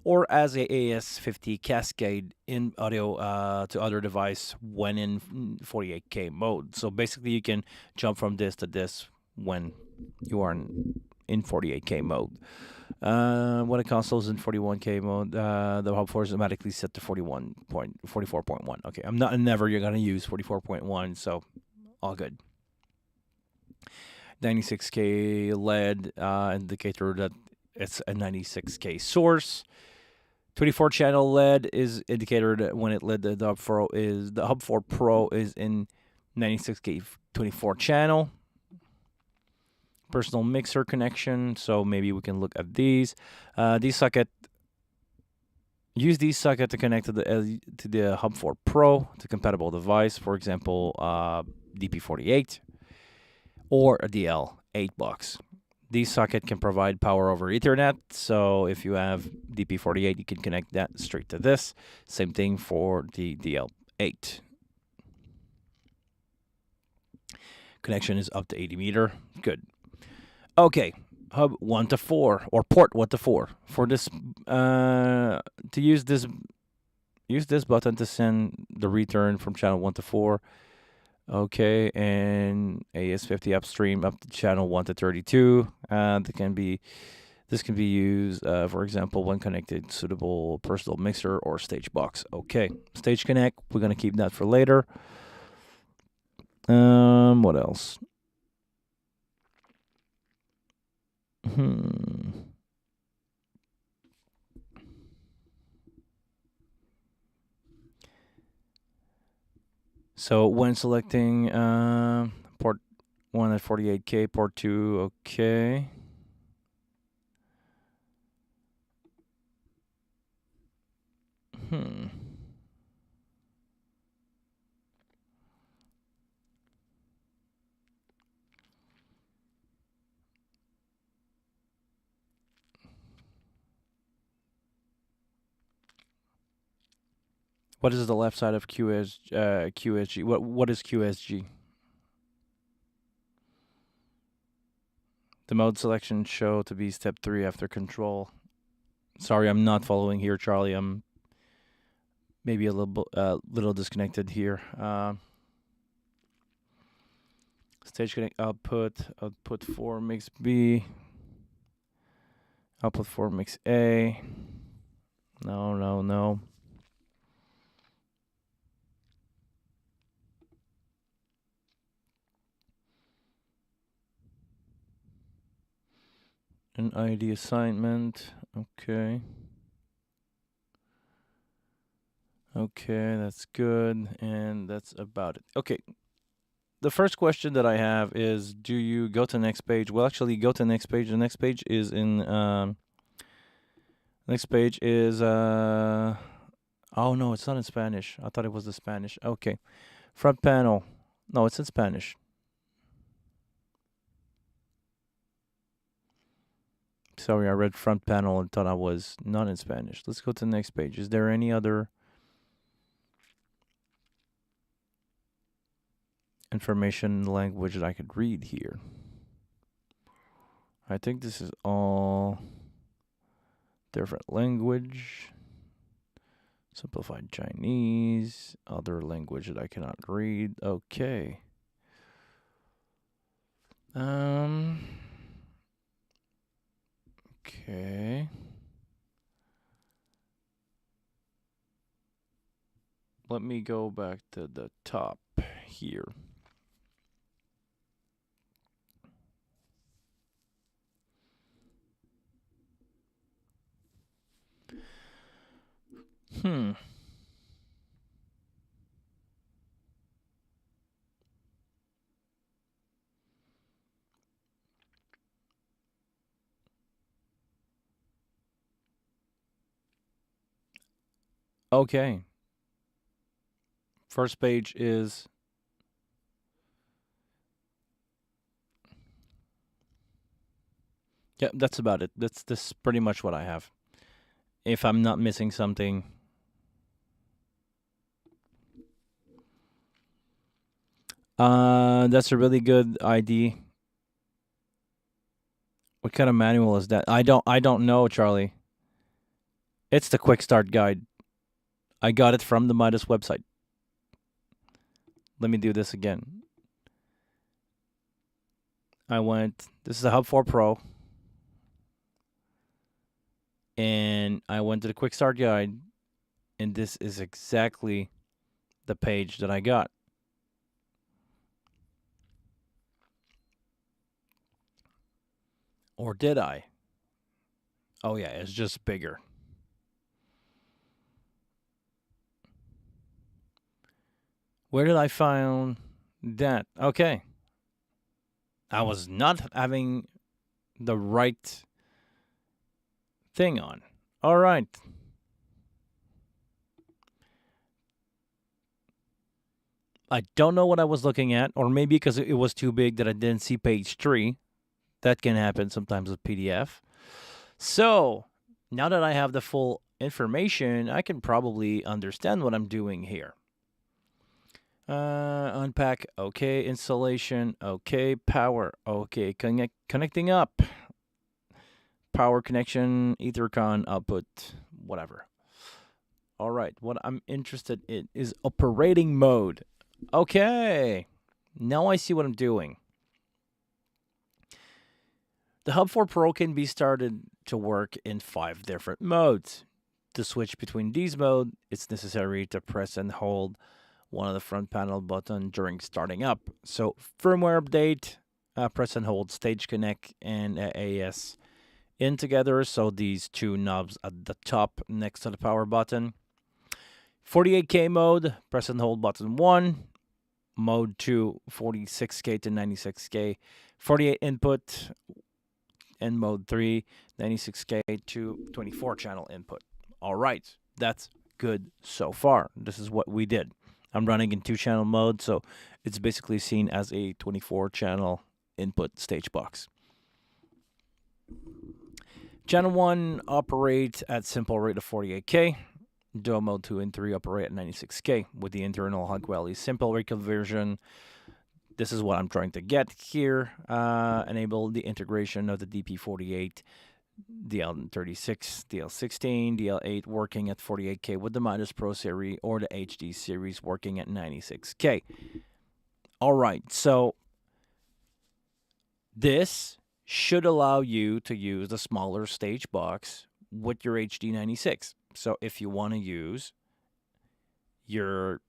or as a AS50 cascade in audio to other device when in 48K mode. So basically you can jump from this to this when you are in 48K mode. When a console is in 41K mode, the Hub4 is automatically set to 44.1. Okay, I'm never you're gonna use 44.1, so all good. 96K LED indicator that it's a 96K source. 24 channel LED is indicator that when it LED the Hub4 Pro is in 96K 24 channel. Personal mixer connection, so maybe we can look at these. Use these socket to connect to the Hub4 Pro to compatible device, for example, DP48 or a DL8 box. These socket can provide power over Ethernet, so if you have DP48, you can connect that straight to this. Same thing for the DL8. Connection is up to 80 meter. Good. Okay, hub 1 to 4 or port 1 to 4 for this. To use this button to send the return from channel 1 to 4. Okay, and AS50 upstream up to channel 1 to 32. This can be used, for example, when connected suitable personal mixer or stage box. Okay, stage connect. We're gonna keep that for later. What else? So when selecting port 1 at 48K, port 2, okay. What is the left side of QSG? What is QSG? The mode selection show to be step 3 after control. Sorry, I'm not following here, Charlie. I'm maybe a little disconnected here. Stage connect output 4 mix B, output 4 mix A. No. An ID assignment. Okay. Okay, that's good. And that's about it. Okay. The first question that I have is, do you go to the next page? Well, actually, go to the next page. The next page is in, next page is, oh no, it's not in Spanish. I thought it was the Spanish. Okay. Front panel. No, it's in Spanish. Sorry, I read front panel and thought I was not in Spanish. Let's go to the next page. Is there any other information language that I could read here? I think this is all different language. Simplified Chinese, other language that I cannot read. Okay. Okay. Let me go back to the top here. Okay. First page is yeah, that's about it. That's pretty much what I have. If I'm not missing something. That's a really good ID. What kind of manual is that? I don't know, Charlie. It's the quick start guide. I got it from the Midas website. Let me do this again. This is a Hub4 Pro. And I went to the quick start guide. And this is exactly the page that I got. Or did I? Oh, yeah, it's just bigger. Where did I find that? Okay. I was not having the right thing on. All right. I don't know what I was looking at, or maybe because it was too big that I didn't see page 3. That can happen sometimes with PDF. So, now that I have the full information, I can probably understand what I'm doing here. Unpack, okay. Installation, okay. Power, okay. Connecting up. Power connection, Ethercon output, whatever. All right, what I'm interested in is operating mode. Okay, now I see what I'm doing. The Hub4 Pro can be started to work in 5 different modes. To switch between these modes, it's necessary to press and hold one of the front panel buttons during starting up. So firmware update, press and hold stage connect and AS in together. So these 2 knobs at the top next to the power button. 48K mode, press and hold button 1. Mode 2, 46K to 96K. 48 input. And mode 3, 96K to 24 channel input. All right, that's good so far. This is what we did. I'm running in 2 channel mode, so it's basically seen as a 24 channel input stage box. Channel 1 operates at simple rate of 48K. Dual mode 2 and 3 operate at 96K with the internal Hug Valley simple rate conversion. This is what I'm trying to get here. Enable the integration of the DP48, DL36, DL16, DL8 working at 48K with the Midas Pro series or the HD series working at 96K. All right, so this should allow you to use the smaller stage box with your HD 96. So if you want to use if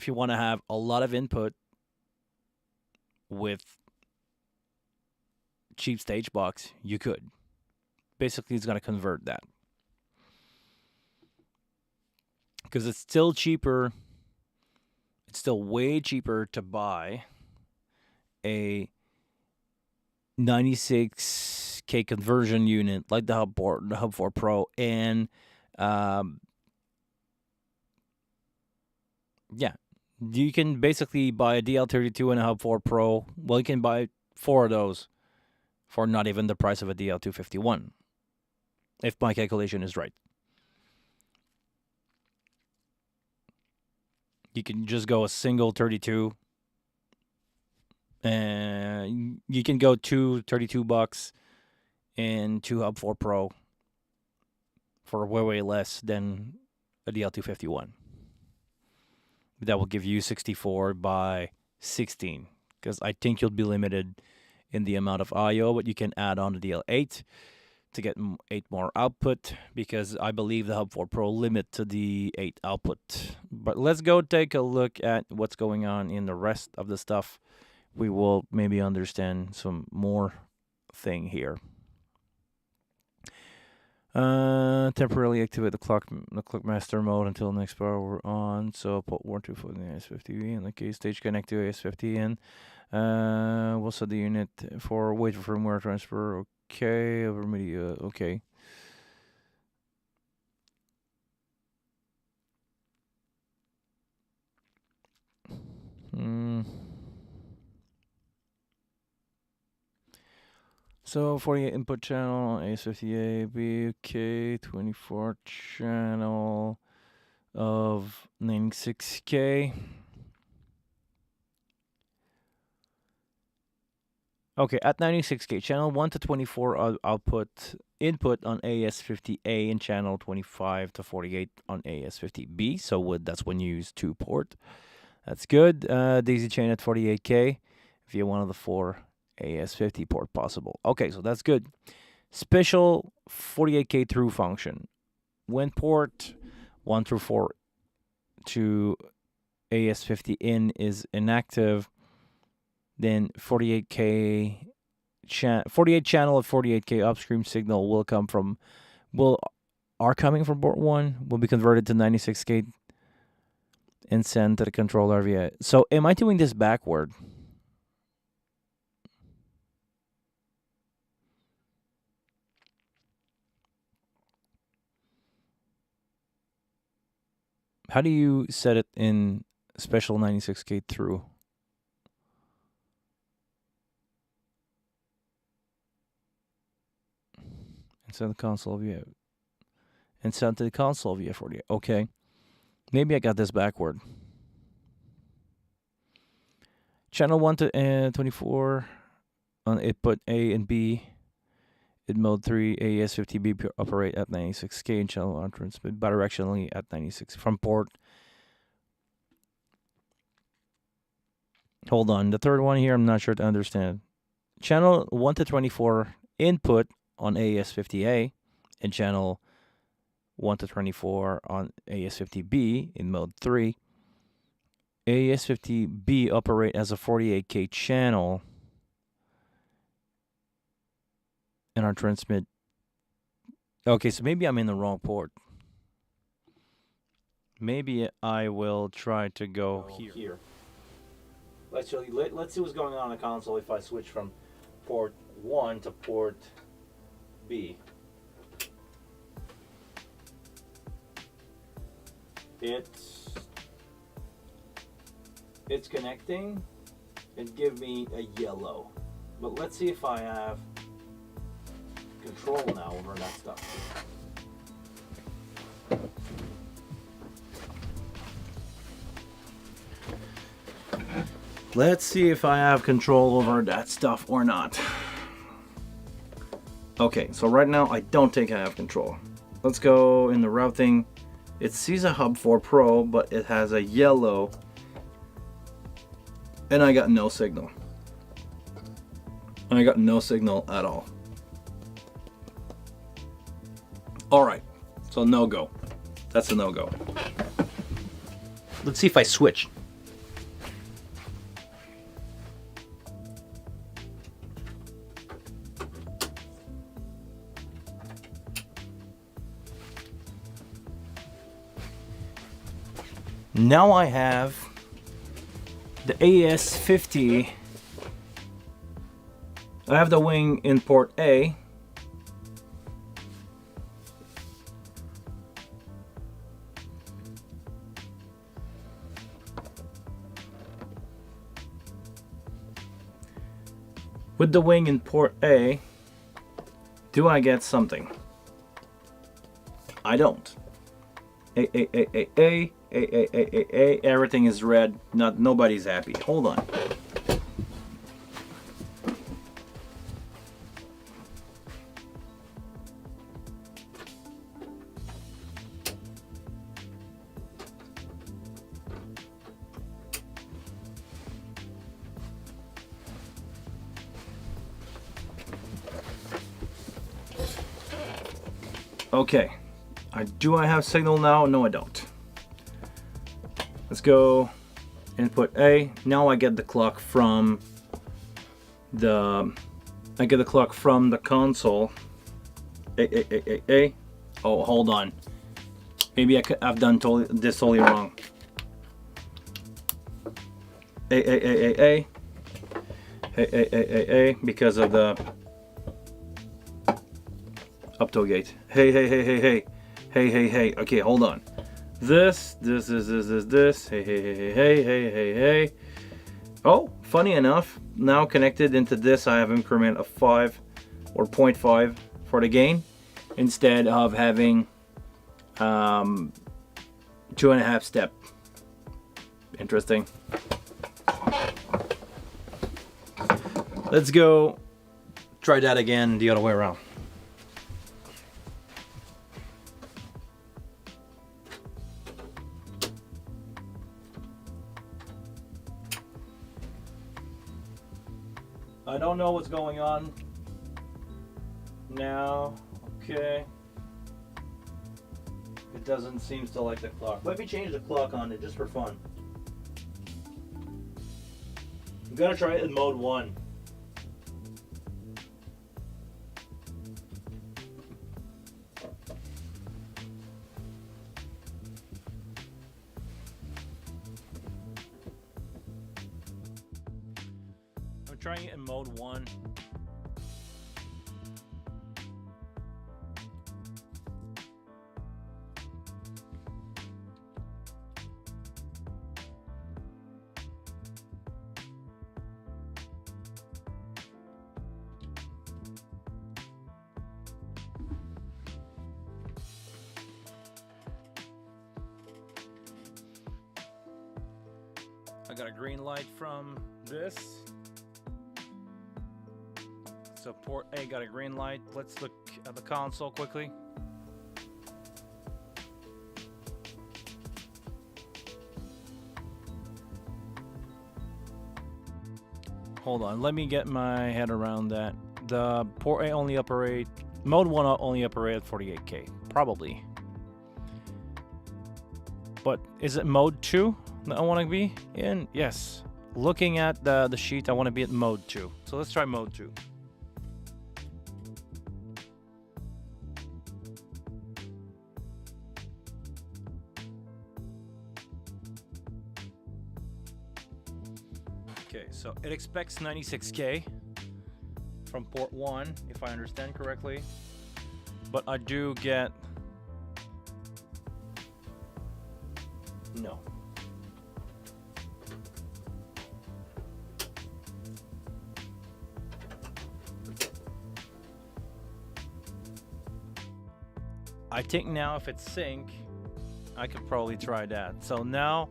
you want to have a lot of input with cheap stage box, you could. Basically, it's going to convert that. Because it's still cheaper. It's still way cheaper to buy a 96K conversion unit like the Hub4 Pro, and yeah, you can basically buy a DL32 and a Hub4 Pro. Well, you can buy 4 of those for not even the price of a DL251, if my calculation is right. You can just go a single 32, and you can go $32 and 2 Hub4 Pro for way less than a DL251. That will give you 64 by 16, because I think you'll be limited in the amount of I/O, but you can add on the DL8 to get 8 more output, because I believe the Hub4 Pro limit to the 8 output. But let's go take a look at what's going on in the rest of the stuff. We will maybe understand some more thing here. Temporarily activate the clock master mode until next power on. So put 1 2 for the AS50. In the case stage connect to AS50, and we'll set the unit for wait for firmware transfer. Okay, over media. Okay. So 48 input channel, AS50A, B, okay, 24 channel of 96K. Okay, at 96K, channel 1 to 24 input on AS50A, and channel 25 to 48 on AS50B. So that's when you use 2 port. That's good. Daisy chain at 48K via one of the 4 AS50 port possible. Okay, so that's good. Special 48K through function. When port 1 through 4 to AS50 in is inactive, then 48 channel of 48K upstream signal will coming from port 1 will be converted to 96K and sent to the controller via. So am I doing this backward? How do you set it in special 96K through? And send the console via. And send to the console via 48. Okay. Maybe I got this backward. Channel 1 to 24 on input A and B. In mode 3, AS50B operate at 96K, and channel on transmit bidirectionally at 96 from port. Hold on, the third one here, I'm not sure to understand. Channel 1 to 24 input on AS50A, and channel 1 to 24 on AS50B in mode 3. AS50B operate as a 48K channel and our transmit. Okay, so maybe I'm in the wrong port. Maybe I will try to go here. Let's see what's going on the console if I switch from port 1 to port B. It's connecting and give me a yellow. But let's see if I have control now over that stuff. Let's see if I have control over that stuff or not. Okay, so right now I don't think I have control. Let's go in the routing. It sees a Hub4 Pro, but it has a yellow, and I got no signal. I got no signal at all. Alright, so no go. That's a no go. Let's see if I switch. Now I have the AS50. I have the wing in port A. With the wing in port A, do I get something? I don't. Everything is red. Nobody's happy. Hold on. Okay, do I have signal now? No, I don't. Let's go input A. Now I get the clock from the console. Oh, hold on. Maybe I've done this totally wrong. Because of the up to gate. Hey. Okay, hold on. This. Hey. Oh, funny enough, now connected into this, I have increment of 5 or 0.5 for the gain, instead of having 2.5 step. Interesting. Let's go try that again the other way around. I don't know what's going on now. Okay. It doesn't seem to like the clock. Let me change the clock on it just for fun. I'm gonna try it in mode 1. I'm trying it in mode 1. I got a green light from this. So port A got a green light. Let's look at the console quickly. Hold on, let me get my head around that. The port A only operate, mode 1 only operate at 48K, probably. But is it mode 2 that I want to be in? Yes. Looking at the sheet, I want to be at mode 2. So let's try mode 2. Okay, so it expects 96K from port 1, if I understand correctly. But I do get... No. I think now if it's sync, I could probably try that. So now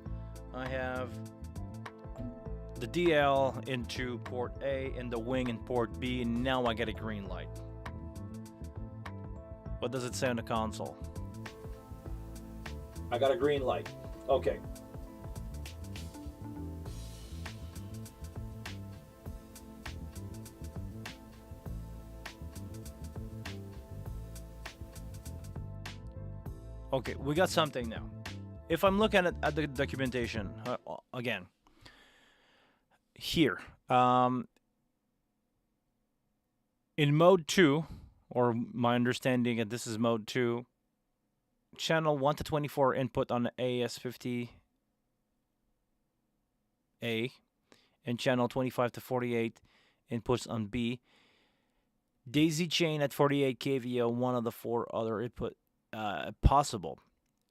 I have the DL into port A and the wing in port B, and now I get a green light. What does it say on the console? I got a green light. Okay. Okay, we got something now. If I'm looking at the documentation again, here, in mode 2, or my understanding that this is mode 2, channel 1 to 24 input on the AS50 A, and channel 25 to 48 inputs on B. Daisy chain at 48K via one of the 4 other input possible.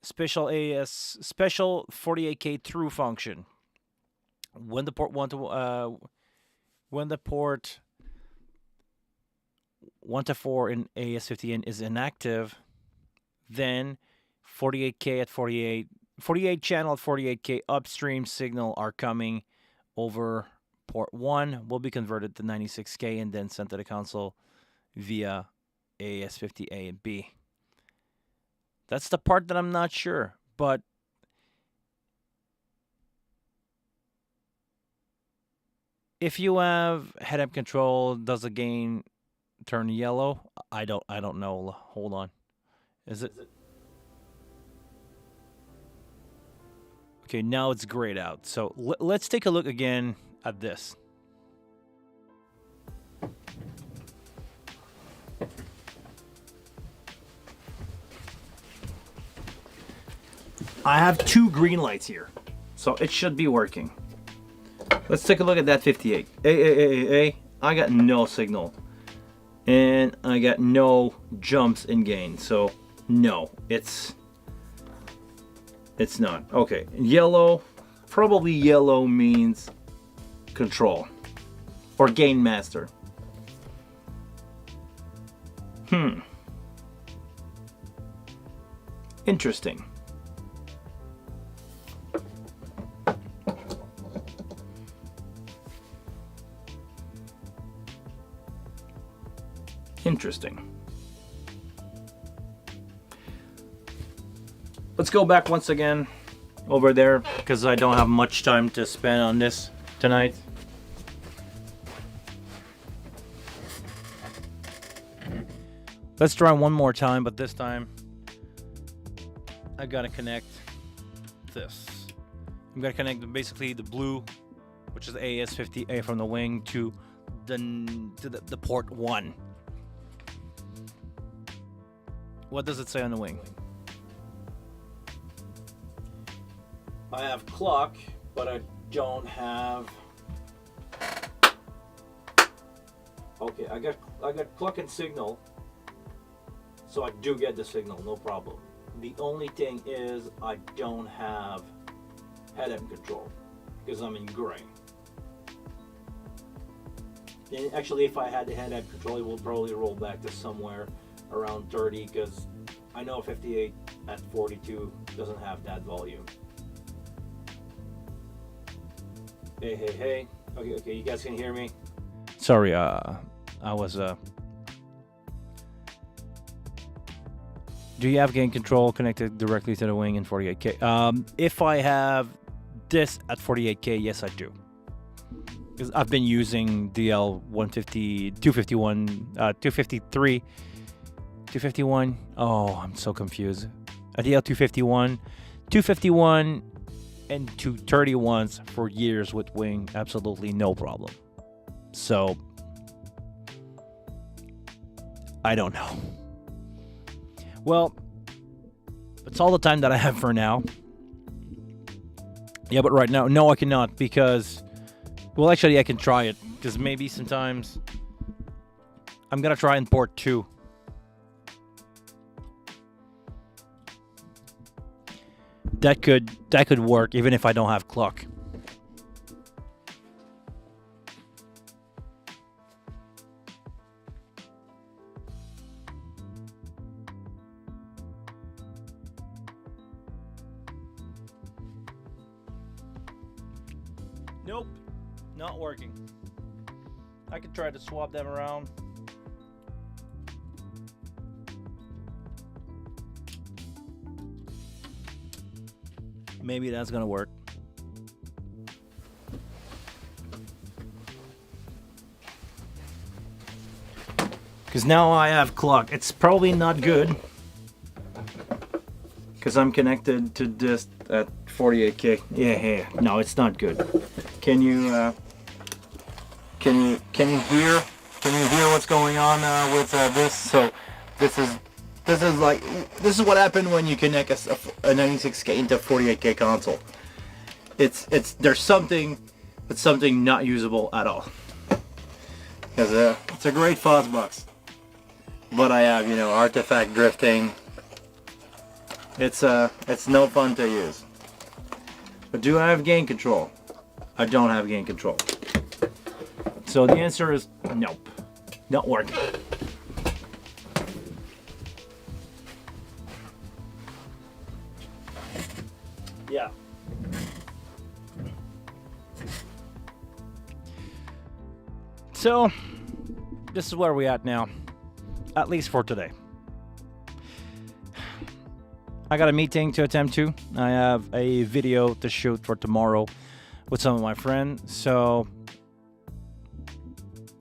Special 48K through function. When the port 1 to 4 in AS50N is inactive, then 48K at 48 channel at 48K upstream signal are coming over port 1, will be converted to 96K and then sent to the console via AS50A and B. That's the part that I'm not sure, but if you have head-up control, does the gain turn yellow? I don't know. Hold on. Is it? Okay, now it's grayed out. So let's take a look again at this. I have 2 green lights here, so it should be working. Let's take a look at that 58. I got no signal. And I got no jumps in gain. So, no, it's not. Okay, yellow, probably yellow means control or gain master. Interesting. Interesting. Let's go back once again over there because I don't have much time to spend on this tonight. Let's try one more time, but this time I gotta connect this. I'm gonna connect basically the blue, which is AS50A from the wing, to the port 1. What does it say on the wing? I have clock, but I don't have. Okay, I got clock and signal, so I do get the signal, no problem. The only thing is I don't have head-up control because I'm in gray. And actually, if I had the head-up control, it will probably roll back to somewhere around 30 because I know 58 at 42 doesn't have that volume. Hey. Okay, you guys can hear me? Sorry, I was Do you have gain control connected directly to the wing in 48K? If I have this at 48K, yes I do. Because I've been using DL150, 251, 253, 251. Oh, I'm so confused. A DL251, 251, and 231s for years with wing, absolutely no problem. So I don't know. Well, that's all the time that I have for now. Yeah, but right now, no, I cannot because, well, actually, I can try it because maybe sometimes I'm gonna try in port 2. That could work even if I don't have clock. Nope, not working. I could try to swap them around. Maybe that's gonna work. Because now I have clock. It's probably not good. Because I'm connected to this at 48K. Yeah. No, it's not good. Can you hear what's going on with this? So this is what happened when you connect a 96K into a 48K console. There's something It's something not usable at all. Because it's a great fuzz box. But I have, you know, artifact drifting. It's no fun to use. But do I have gain control? I don't have gain control. So the answer is nope. Not working. Yeah. So this is where we're at now. At least for today. I got a meeting to attend to. I have a video to shoot for tomorrow with some of my friends. So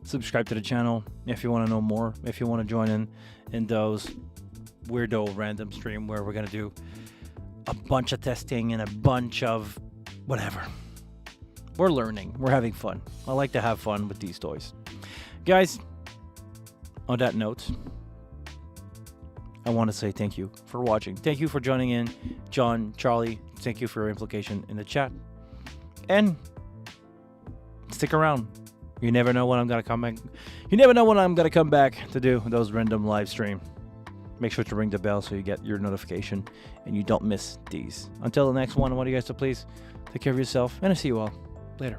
subscribe to the channel if you want to know more. If you want to join in those weirdo random stream where we're going to do a bunch of testing and a bunch of whatever. We're learning. We're having fun. I like to have fun with these toys. Guys, on that note, I want to say thank you for watching. Thank you for joining in. John, Charlie, thank you for your implication in the chat. And stick around. You never know when I'm going to come back. You never know when I'm going to come back to do those random live stream. Make sure to ring the bell so you get your notification and you don't miss these. Until the next one, I want you guys to please take care of yourself, and I'll see you all later.